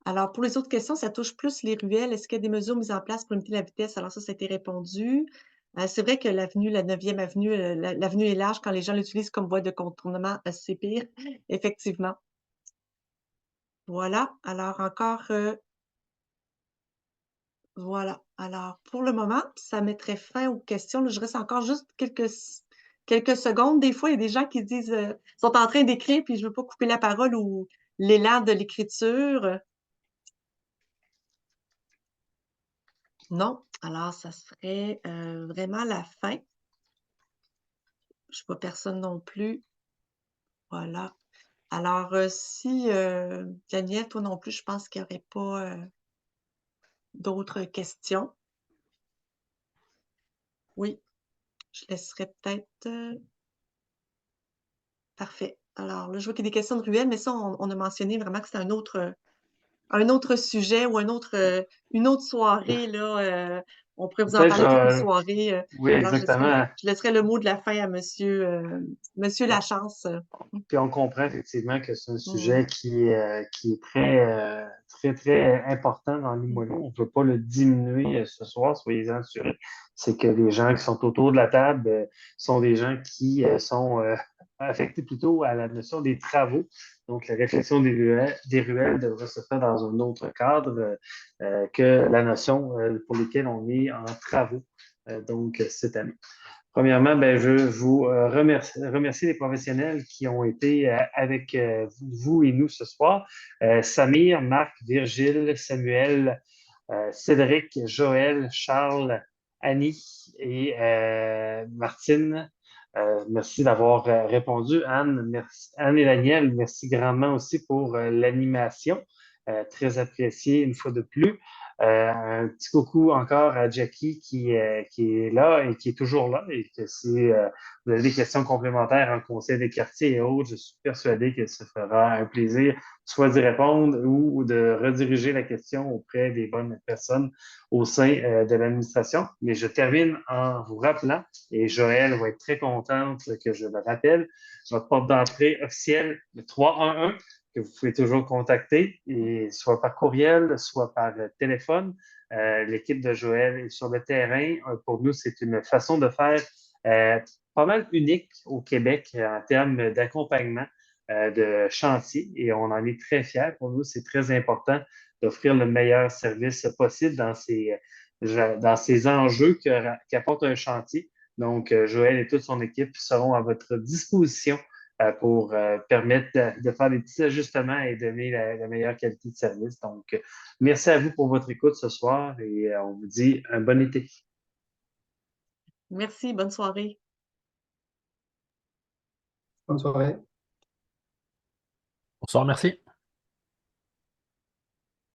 Alors, pour les autres questions, ça touche plus les ruelles. Est-ce qu'il y a des mesures mises en place pour limiter la vitesse? Alors ça a été répondu. C'est vrai que la 9e avenue, l'avenue est large quand les gens l'utilisent comme voie de contournement, c'est pire, effectivement. Voilà. Alors encore, voilà. Alors, pour le moment, ça mettrait fin aux questions. Là, je reste encore juste quelques secondes. Des fois, il y a des gens qui disent, sont en train d'écrire, puis je ne veux pas couper la parole ou l'élan de l'écriture? Non. Alors, ça serait vraiment la fin. Je ne vois personne non plus. Voilà. Alors, si Daniel, toi non plus, je pense qu'il n'y aurait pas d'autres questions. Oui, je laisserai peut-être. Parfait. Alors là, je vois qu'il y a des questions de ruelles, mais ça, on a mentionné vraiment que c'est un autre sujet ou une autre soirée, là. On pourrait vous en Peut-être, parler toute une soirée. oui, Alors, exactement. je laisserai le mot de la fin à Monsieur Lachance. Puis on comprend effectivement que c'est un Mm. sujet qui est très, très, très important dans Limoilou. On ne peut pas le diminuer ce soir, soyez-en assurés. C'est que les gens qui sont autour de la table sont des gens qui sont affectés plutôt à la notion des travaux. Donc, la réflexion des ruelles devrait se faire dans un autre cadre que la notion pour laquelle on est en travaux donc cette année. Premièrement, ben, je veux vous remercier les professionnels qui ont été avec vous et nous ce soir. Samir, Marc, Virgile, Samuel, Cédric, Joël, Charles, Annie et Martine. Merci d'avoir répondu. Anne, merci. Anne et Daniel, merci grandement aussi pour l'animation. Très apprécié une fois de plus. Un petit coucou encore à Jackie qui est là et qui est toujours là. Et que si vous avez des questions complémentaires en conseil des quartiers et autres, je suis persuadé que ce fera un plaisir soit d'y répondre ou de rediriger la question auprès des bonnes personnes au sein de l'administration. Mais je termine en vous rappelant, et Joël va être très contente que je le rappelle, notre porte d'entrée officielle, le 311, que vous pouvez toujours contacter, et soit par courriel, soit par téléphone. L'équipe de Joël est sur le terrain. Pour nous, c'est une façon de faire pas mal unique au Québec en termes d'accompagnement de chantier, et on en est très fiers. Pour nous, c'est très important d'offrir le meilleur service possible dans ces enjeux qu'apporte un chantier. Donc, Joël et toute son équipe seront à votre disposition pour permettre de faire des petits ajustements et donner la meilleure qualité de service. Donc, merci à vous pour votre écoute ce soir et on vous dit un bon été. Merci, bonne soirée. Bonne soirée. Bonsoir, merci.